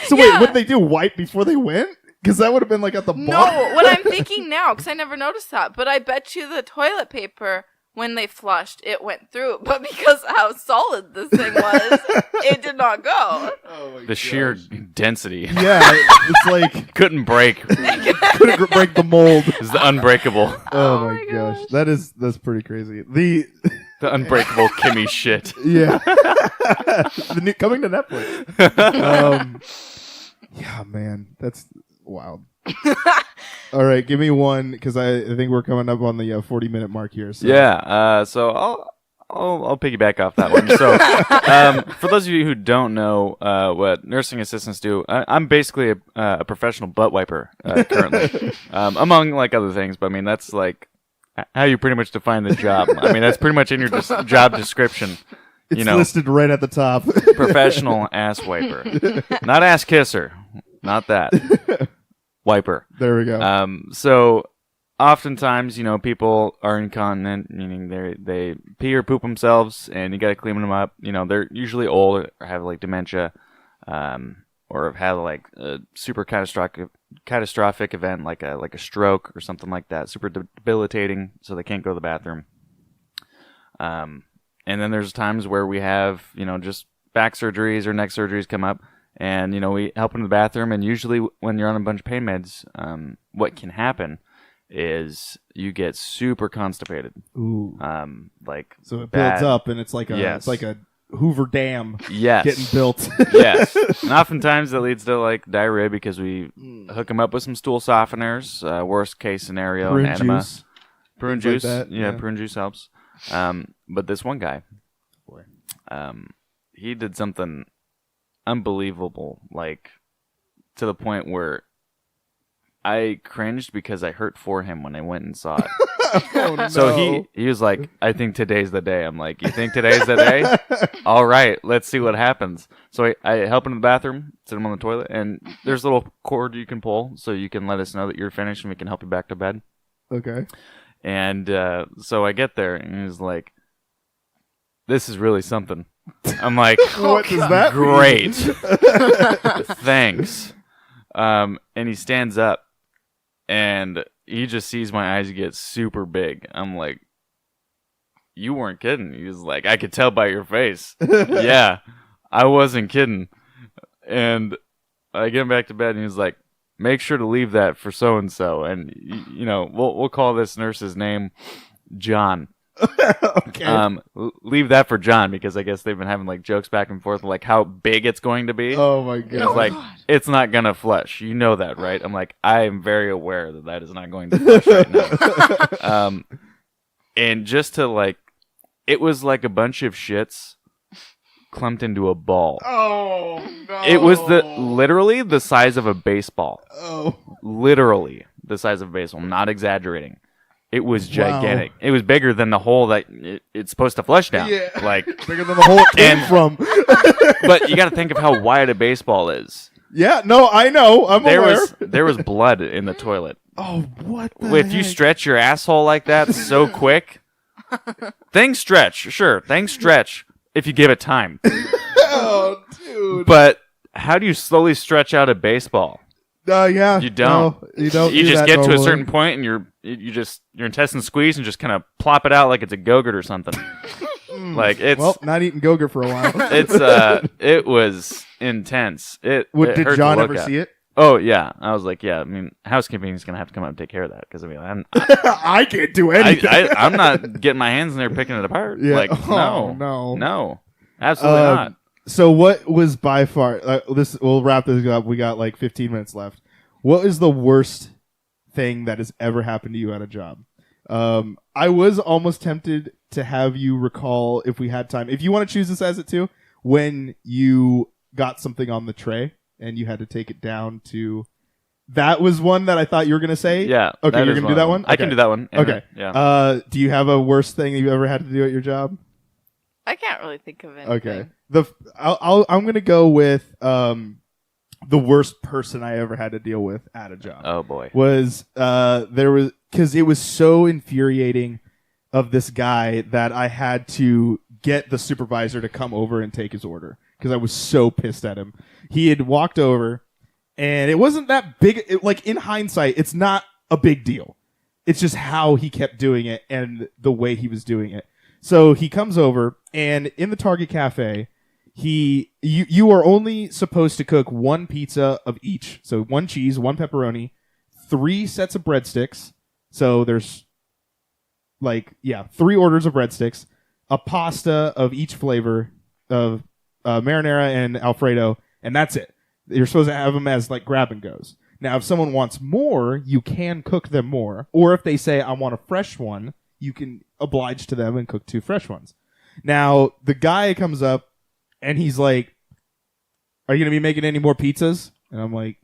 So Yeah. wait, what did they do? Wipe before they went? Because that would have been like at the bottom. No, what I'm thinking now, because I never noticed that, but I bet you the toilet paper, when they flushed, it went through. But because of how solid this thing was, it did not go. Oh my the sheer density. Yeah, it's like Couldn't break. couldn't break the mold. It's the unbreakable. Oh, Oh my my gosh, gosh. that's pretty crazy. The unbreakable Kimmy shit. Yeah, coming to Netflix. Yeah, man, that's wild. All right, give me one, because I think we're coming up on the 40-minute mark here. So. Yeah. So I'll piggyback off that one. So for those of you who don't know what nursing assistants do, I'm basically a professional butt wiper currently, among like other things. But I mean that's like how you pretty much define the job. I mean that's pretty much in your job description. It's You know, listed right at the top. professional ass wiper, not ass kisser, not that wiper. There we go. So oftentimes, people are incontinent, meaning they pee or poop themselves, and you got to clean them up. They're usually old or have like dementia, or have had like a super catastrophic event like a stroke or something like that, super debilitating, so they can't go to the bathroom. And then there's times where we have just back surgeries or neck surgeries come up. And, we help them in the bathroom, and usually when you're on a bunch of pain meds, what can happen is you get super constipated. Ooh. So it bad. builds up, and it's like Yes. a Hoover Dam Yes. getting built. Yes. And oftentimes that leads to, like, diarrhea because we hook them up with some stool softeners, worst case scenario, Prune an enema. juice. Prune Things juice. like that, Yeah, yeah. prune juice helps. But this one guy, he did something unbelievable, like to the point where I cringed because I hurt for him when I went and saw it. Oh, no. So he was like, I think today's the day. I'm like, you think today's the day? All right, let's see what happens. So I help him in the bathroom, sit him on the toilet, and there's a little cord you can pull so you can let us know that you're finished and we can help you back to bed. Okay. And so I get there and he's like, this is really something. I'm like, What does that mean? great. Thanks. And he stands up and he just sees my eyes get super big. I'm like, you weren't kidding. He was like, I could tell by your face. Yeah, I wasn't kidding. And I get him back to bed and he's like, make sure to leave that for so-and-so. And, we'll call this nurse's name John. Okay. Leave that for John because I guess they've been having like jokes back and forth like how big it's going to be. Oh my It's god. like it's not gonna flush. You know that, right? I'm like I am very aware that is not going to flush right now. And just to like, it was like a bunch of shits clumped into a ball. Oh no. It was literally the size of a baseball. Oh. Literally the size of a baseball. I'm not exaggerating. It was Wow. gigantic. It was bigger than the hole that it's supposed to flush down. Yeah. Like, Bigger than the hole it came from. but you got to think of how wide a baseball is. Yeah, no, I know. I'm aware. There was blood in the toilet. Oh, what the If you heck? stretch your asshole like that so quick, things stretch. Sure, things stretch if you give it time. Oh, dude. But how do you slowly stretch out a baseball? Yeah. You don't. No, you don't. You do just that get to a normally. certain point and your intestines squeeze and just kind of plop it out like it's a Go-Gurt or something. Like it's Well, not eating Go-Gurt for a while. it was intense. It Did hurt John to look ever at. see it? Oh yeah, I was like, yeah. I mean, housekeeping is gonna have to come out and take care of that because I mean, I can't do anything. I'm not getting my hands in there picking it apart. Yeah. Like Oh, no, absolutely not. So what was by far this? We'll wrap this up. We got like 15 minutes left. What is the worst thing that has ever happened to you at a job? I was almost tempted to have you recall, if we had time, if you want to choose this as it too, when you got something on the tray and you had to take it down to. That was one that I thought you were gonna say. Yeah. Okay, you're gonna do that one. I can do that one. Okay. Yeah. Do you have a worst thing you ever had to do at your job? I can't really think of anything. Okay. I'm gonna go with the worst person I ever had to deal with at a job. Oh boy. Was because it was so infuriating of this guy that I had to get the supervisor to come over and take his order because I was so pissed at him. He had walked over, and it wasn't that big. Like in hindsight, it's not a big deal. It's just how he kept doing it and the way he was doing it. So he comes over, and in the Target cafe, you are only supposed to cook one pizza of each. So 1 cheese, 1 pepperoni, 3 sets of breadsticks. So there's 3 orders of breadsticks, a pasta of each flavor of marinara and Alfredo, and that's it. You're supposed to have them as like grab and goes. Now, if someone wants more, you can cook them more. Or if they say, I want a fresh one, you can oblige to them and cook 2 fresh ones. Now, the guy comes up and he's like, are you going to be making any more pizzas? And I'm like,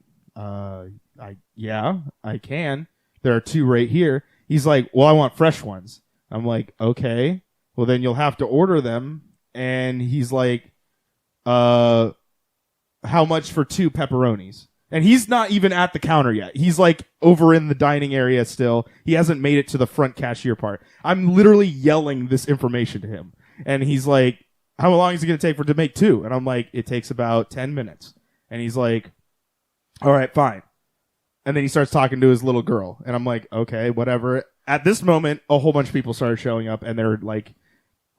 yeah, I can. There are 2 right here. He's like, well, I want fresh ones. I'm like, okay, well, then you'll have to order them. And he's like, how much for 2 pepperonis? And he's not even at the counter yet. He's like over in the dining area still. He hasn't made it to the front cashier part. I'm literally yelling this information to him. And he's like, how long is it going to take to make 2? And I'm like, it takes about 10 minutes. And he's like, all right, fine. And then he starts talking to his little girl. And I'm like, okay, whatever. At this moment, a whole bunch of people started showing up and they're like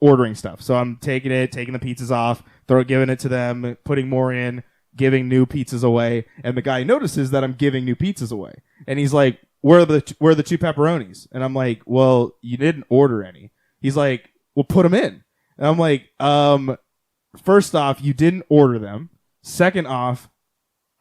ordering stuff. So I'm taking the pizzas off, giving it to them, putting more in, giving new pizzas away, and the guy notices that I'm giving new pizzas away, and he's like, where are the 2 pepperonis? And I'm like, well, you didn't order any. He's like, well, put them in. And I'm like, first off, you didn't order them. Second off,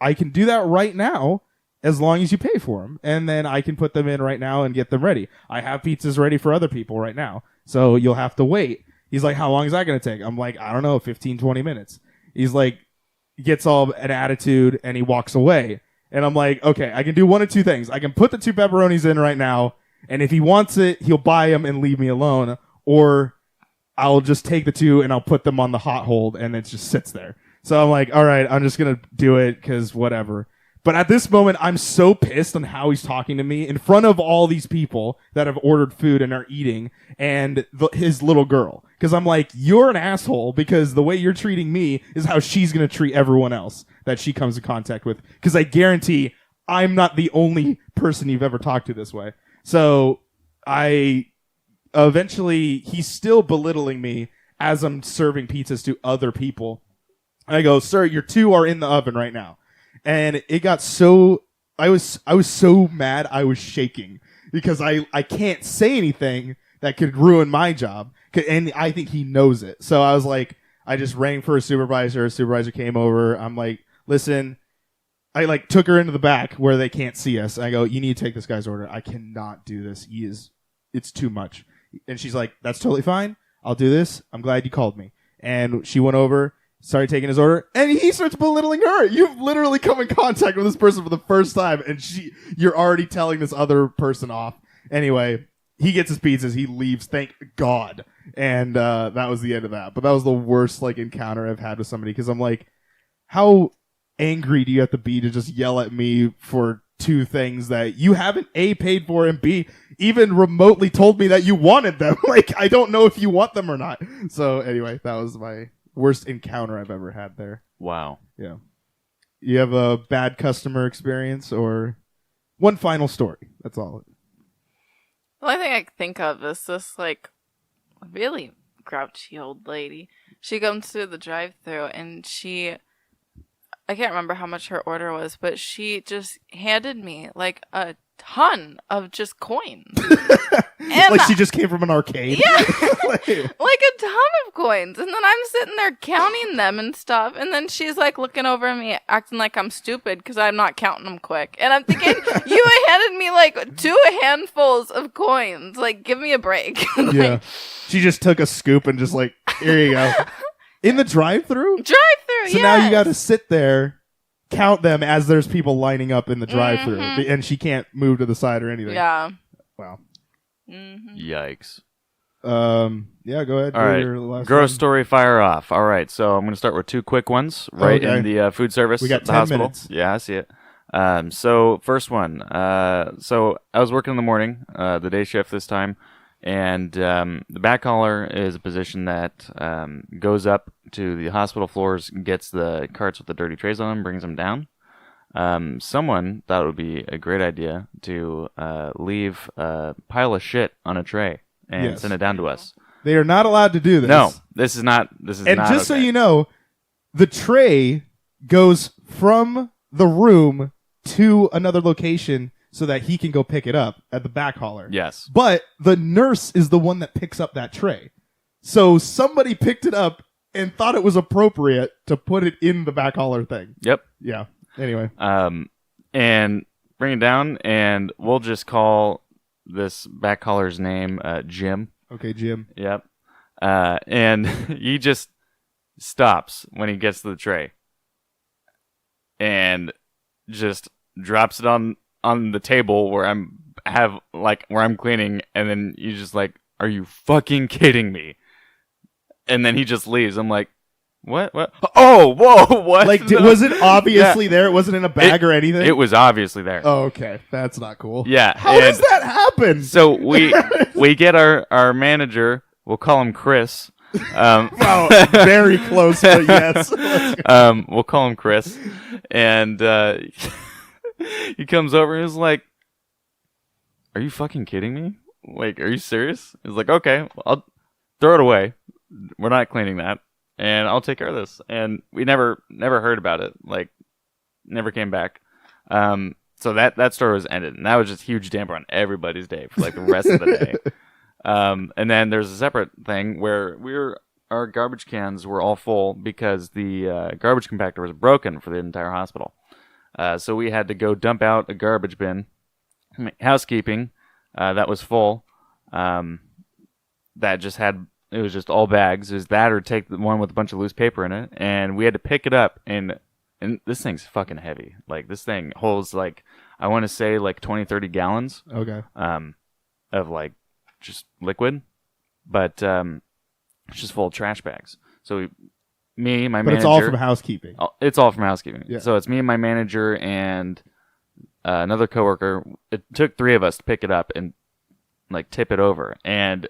I can do that right now as long as you pay for them, and then I can put them in right now and get them ready. I have pizzas ready for other people right now, so you'll have to wait. He's like, how long is that going to take? I'm like, I don't know, 15, 20 minutes. He's like, gets all an attitude and he walks away. And I'm like, okay, I can do one of 2 things. I can put the 2 pepperonis in right now, and if he wants it, he'll buy them and leave me alone. Or I'll just take the 2 and I'll put them on the hot hold and it just sits there. So I'm like, all right, I'm just going to do it because whatever. But at this moment, I'm so pissed on how he's talking to me in front of all these people that have ordered food and are eating, and his little girl. Because I'm like, you're an asshole because the way you're treating me is how she's going to treat everyone else that she comes in contact with. Because I guarantee I'm not the only person you've ever talked to this way. So he's still belittling me as I'm serving pizzas to other people. I go, sir, your 2 are in the oven right now. And it got so, I was so mad I was shaking because I can't say anything that could ruin my job. And I think he knows it. So I was like, I just rang for a supervisor. A supervisor came over. I'm like, listen, I like took her into the back where they can't see us. I go, you need to take this guy's order. I cannot do this. It's too much. And she's like, that's totally fine. I'll do this. I'm glad you called me. And she went over, started taking his order, and he starts belittling her. You've literally come in contact with this person for the first time, and you're already telling this other person off. Anyway, he gets his pizzas, he leaves, thank God. And that was the end of that. But that was the worst like encounter I've had with somebody, because I'm like, how angry do you have to be to just yell at me for two things that you haven't A, paid for, and B, even remotely told me that you wanted them? Like, I don't know if you want them or not. So anyway, that was my worst encounter I've ever had there. Wow. Yeah. You have a bad customer experience, or one final story? That's all. The only thing I can think of is this, like, really grouchy old lady. She comes through the drive-thru, and I can't remember how much her order was, but she just handed me, like, a ton of just coins. And like she just came from an arcade? Yeah. Like a ton of coins. And then I'm sitting there counting them and stuff. And then she's like looking over at me, acting like I'm stupid because I'm not counting them quick. And I'm thinking, you handed me like 2 handfuls of coins. Like, give me a break. Like, yeah. She just took a scoop and just like, here you go. In the drive-thru? Drive-thru, So now you got to sit there, count them as there's people lining up in the drive-thru. Mm-hmm. And she can't move to the side or anything. Yeah. Wow. Mm-hmm. Yikes. Yeah, go ahead. All right. Your last Gross one. story, fire off. All right, so I'm going to start with 2 quick ones right Okay. in the food service. We got at the 10 hospital. minutes. Yeah, I see it. So first one. So I was working in the morning, the day shift this time, and the back hauler is a position that goes up to the hospital floors, gets the carts with the dirty trays on them, brings them down. Someone thought it would be a great idea to leave a pile of shit on a tray and send it down to us. They are not allowed to do this. No, this is not. And not just so okay. you know, the tray goes from the room to another location so that he can go pick it up at the back hauler. Yes. But the nurse is the one that picks up that tray. So somebody picked it up and thought it was appropriate to put it in the back hauler thing. Yep. Yeah. Anyway. And bring it down, and we'll just call this back hauler's name Jim. Okay, Jim. Yep. And he just stops when he gets to the tray and just drops it on the table where I'm cleaning, and then you just like, are you fucking kidding me? And then he just leaves. I'm like, what? Oh, whoa, what? Like, was it obviously there? It wasn't in a bag or anything? It was obviously there. Oh, okay. That's not cool. Yeah. How does that happen? So we get our manager, we'll call him Chris. Wow, very close, but yes. We'll call him Chris. And he comes over and is like, are you fucking kidding me? Like, are you serious? He's like, okay, I'll throw it away. We're not cleaning that. And I'll take care of this. And we never heard about it. Like, never came back. So that story was ended. And that was just a huge damper on everybody's day for like the rest of the day. And then there's a separate thing where our garbage cans were all full because the garbage compactor was broken for the entire hospital. So we had to go dump out a garbage bin. Housekeeping, that was full. That just had... It was just all bags. It was that or take the one with a bunch of loose paper in it. And we had to pick it up. And this thing's fucking heavy. Like, this thing holds, like, I want to say, like, 20, 30 gallons. Okay. Of, like, just liquid. But it's just full of trash bags. So my manager... But it's all from housekeeping. It's all from housekeeping. Yeah. So it's me and my manager and another coworker. It took 3 of us to pick it up and, like, tip it over. And...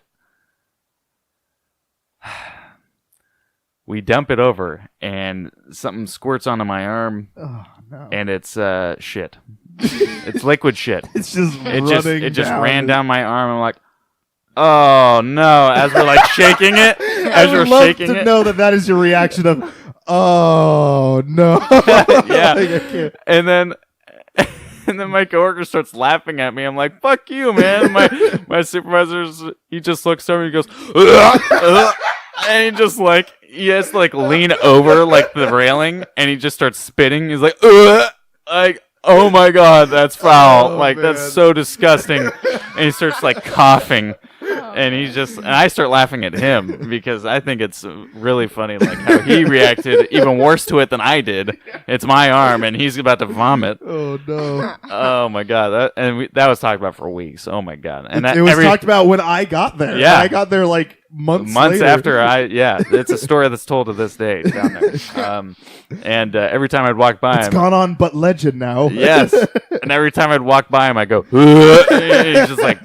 we dump it over, and something squirts onto my arm, Oh, no. and it's shit. It's liquid shit. It's just It just ran down my arm. I'm like, oh no! As we're like shaking it, I would love to know that is your reaction of, oh no. Yeah. Like, I can't. And then my coworker starts laughing at me. I'm like, fuck you, man. My supervisor's, he just looks over and he goes, and he just like, he has to like lean over like the railing, and he just starts spitting. He's like, oh my god, that's foul. Oh, like, man. that's so disgusting. And he starts like coughing. And he's just, and I start laughing at him because I think it's really funny, like how he reacted even worse to it than I did. It's my arm, and he's about to vomit. Oh no! Oh my god! That was talked about for weeks. Oh my god! And It was talked about when I got there. Yeah. I got there like months later. after it's a story that's told to this day down there. And every time I'd walk by It's him, gone on but legend now. yes. And every time I'd walk by him, I go, and he's just like,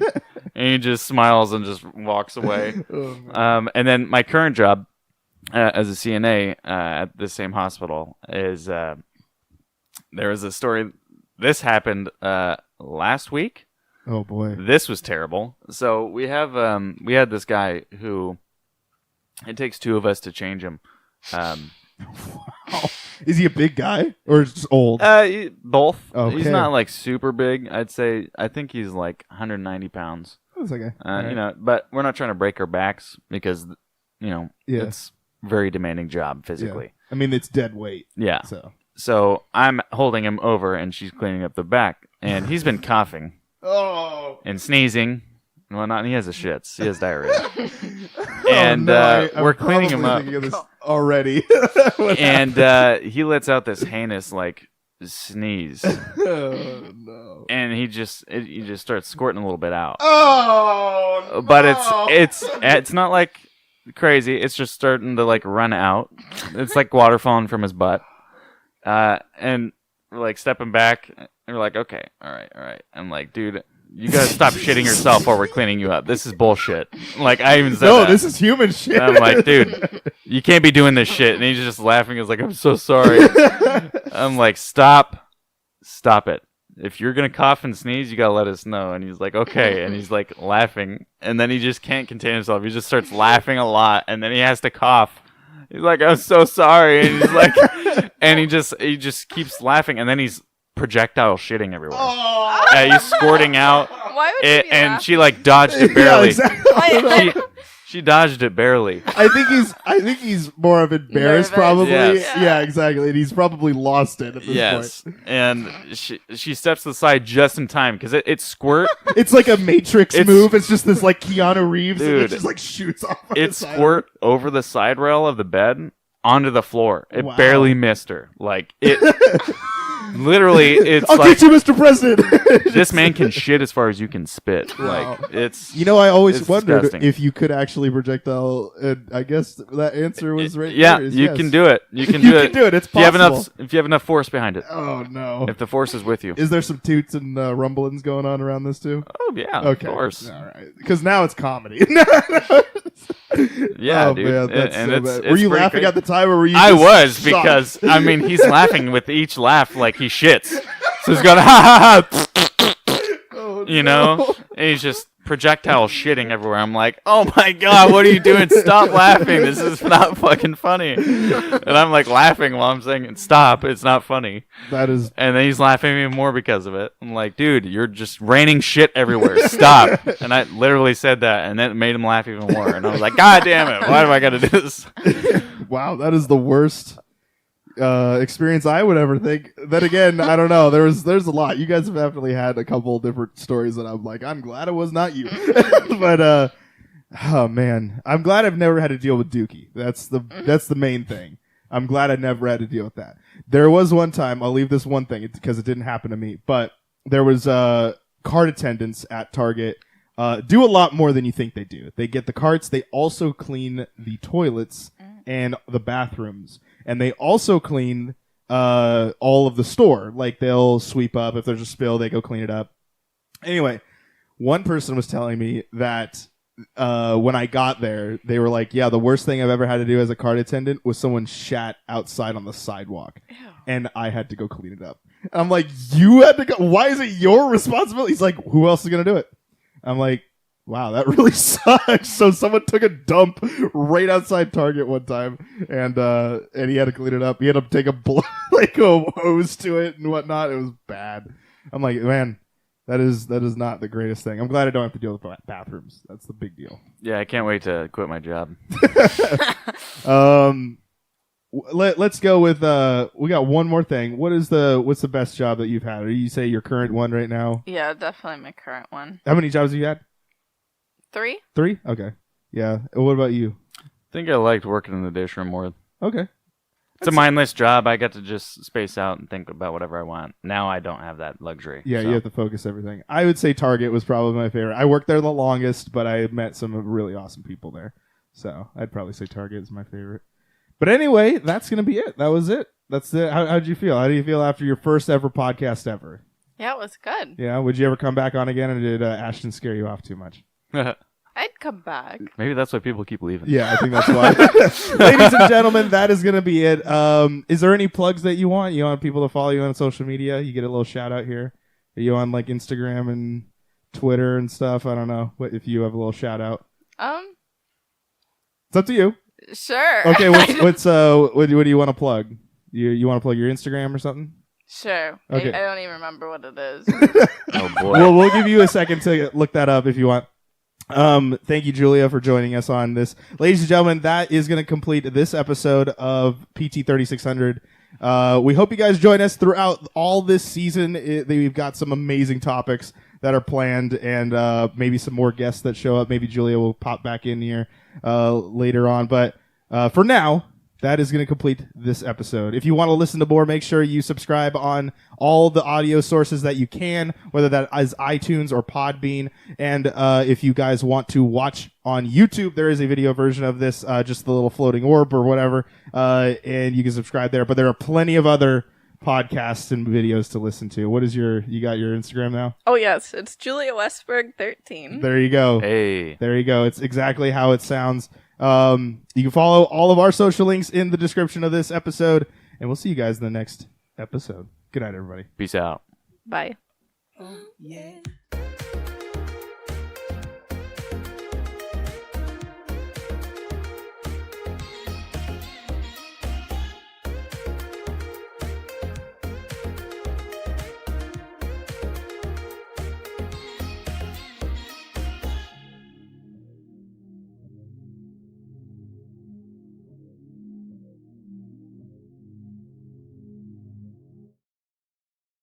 and he just smiles and just walks away. And then my current job as a CNA at the same hospital is there was a story. This happened last week. Oh boy. This was terrible. So we had this guy who it takes two of us to change him. Wow. Is he a big guy or just old? Both. Okay. He's not like super big. I think he's like 190 pounds. That's okay. Right. But we're not trying to break our backs because, it's a very demanding job physically. Yeah. I mean, it's dead weight. Yeah. So I'm holding him over and she's cleaning up the back and he's been coughing and sneezing and whatnot. And he has the shits. He has diarrhea. And we're cleaning him up already. And he lets out this heinous like sneeze. Oh no! And he just starts squirting a little bit out. Oh no! But it's not like crazy. It's just starting to like run out. It's like water falling from his butt. And we're like stepping back and we're like, okay, all right. I'm like, dude, you gotta stop shitting yourself while we're cleaning you up. This is bullshit. Like I even said that. This is human shit. And I'm like, dude, you can't be doing this shit. And he's just laughing. He's like, I'm so sorry. I'm like, stop it. If you're gonna cough and sneeze, you gotta let us know. And he's like, okay. And he's like laughing. And then he just can't contain himself. He just starts laughing a lot. And then he has to cough. He's like, I'm so sorry. And he's like, and he just keeps laughing. And then he's projectile shitting everywhere. He's squirting out. Why would you be And laughing? she like dodged it barely. Yeah, exactly. She dodged it barely. I think he's more of embarrassed, Nervous. probably. Yes. Yeah, exactly. And he's probably lost it at this point. And she steps to the side just in time because it squirt. It's like a Matrix move. It's just this like Keanu Reeves, and it Dude, just like shoots off. On It the side. squirt over the side rail of the bed onto the floor. It Wow. barely missed her. Like it. Literally, it's I'll like get you, Mr. President. this man can shit as far as you can spit. Wow. Like it's. I always It's wondered disgusting. if you could actually projectile, and I guess that answer was right. Yeah, there is you yes. can do it. You can You do it. can do it. It's If you have possible. enough. If you have enough force behind it. Oh no! If the force is with you. Is there some toots and rumblings going on around this too? Oh yeah, Okay, of course. All right, because now it's comedy. Yeah, oh, dude. Man, that's And so it's- bad. it's Were you pretty laughing crazy. at the time, or were you? I just was shocked? because I mean he's laughing with each laugh like he shits. So he's going ha ha ha, Oh, you no. know, and he's just projectile shitting everywhere. I'm like, oh my god, what are you doing? Stop laughing. This is not fucking funny. And I'm like laughing while I'm saying stop. It's not funny. That is. And then he's laughing even more because of it. I'm like, dude, you're just raining shit everywhere. Stop. And I literally said that, and then it made him laugh even more. And I was like, god damn it, why do I got to do this? Wow, that is the worst experience I would ever think. Then again, I don't know. There's a lot. You guys have definitely had a couple different stories that I'm like, I'm glad it was not you. But oh man, I'm glad I've never had to deal with Dookie. That's the main thing. I'm glad I never had to deal with that. There was one time. I'll leave this one thing because it didn't happen to me. But there was cart attendants at Target. Do a lot more than you think they do. They get the carts. They also clean the toilets and the bathrooms. And they also clean all of the store. Like, they'll sweep up. If there's a spill, they go clean it up. Anyway, one person was telling me that when I got there, they were like, yeah, the worst thing I've ever had to do as a cart attendant was someone shat outside on the sidewalk. Ew. And I had to go clean it up. And I'm like, you had to go? Why is it your responsibility? He's like, who else is going to do it? I'm like, wow, that really sucks. So someone took a dump right outside Target one time, and he had to clean it up. He had to take a hose to it and whatnot. It was bad. I'm like, man, that is not the greatest thing. I'm glad I don't have to deal with bathrooms. That's the big deal. Yeah, I can't wait to quit my job. Let's go with we got one more thing. What's the best job that you've had? Or you say your current one right now? Yeah, definitely my current one. How many jobs have you had? 3. 3? Okay. Yeah. What about you? I think I liked working in the dish room more. Okay. It's a mindless job. I get to just space out and think about whatever I want. Now I don't have that luxury. Yeah, so. you have to focus everything. I would say Target was probably my favorite. I worked there the longest, but I met some really awesome people there. So I'd probably say Target is my favorite. But anyway, that's going to be it. That was it. That's it. How'd you feel? How do you feel after your first ever podcast ever? Yeah, it was good. Yeah. Would you ever come back on again, or did Ashton scare you off too much? I'd come back. Maybe that's why people keep leaving. Yeah, I think that's why. Ladies and gentlemen, that is going to be it. Is there any plugs that you want? You want people to follow you on social media? You get a little shout out here. Are you on like Instagram and Twitter and stuff? I don't know. What if you have a little shout out? It's up to you. Sure. Okay, what do you want to plug? You want to plug your Instagram or something? Sure. Okay. I don't even remember what it is. Oh boy. Well, we'll give you a second to look that up if you want. Thank you, Julia, for joining us on this. Ladies and gentlemen, that is going to complete this episode of PT3600. We hope you guys join us throughout all this season. We've got some amazing topics that are planned, and maybe some more guests that show up. Maybe Julia will pop back in here later on. But for now, that is going to complete this episode. If you want to listen to more, make sure you subscribe on all the audio sources that you can, whether that is iTunes or Podbean. And if you guys want to watch on YouTube, there is a video version of this, just the little floating orb or whatever, and you can subscribe there. But there are plenty of other podcasts and videos to listen to. What is you got your Instagram now? Oh, yes. It's Julia Westberg 13. There you go. Hey. There you go. It's exactly how it sounds. You can follow all of our social links in the description of this episode, and we'll see you guys in the next episode. Good night, everybody. Peace out. Bye. Oh, yeah.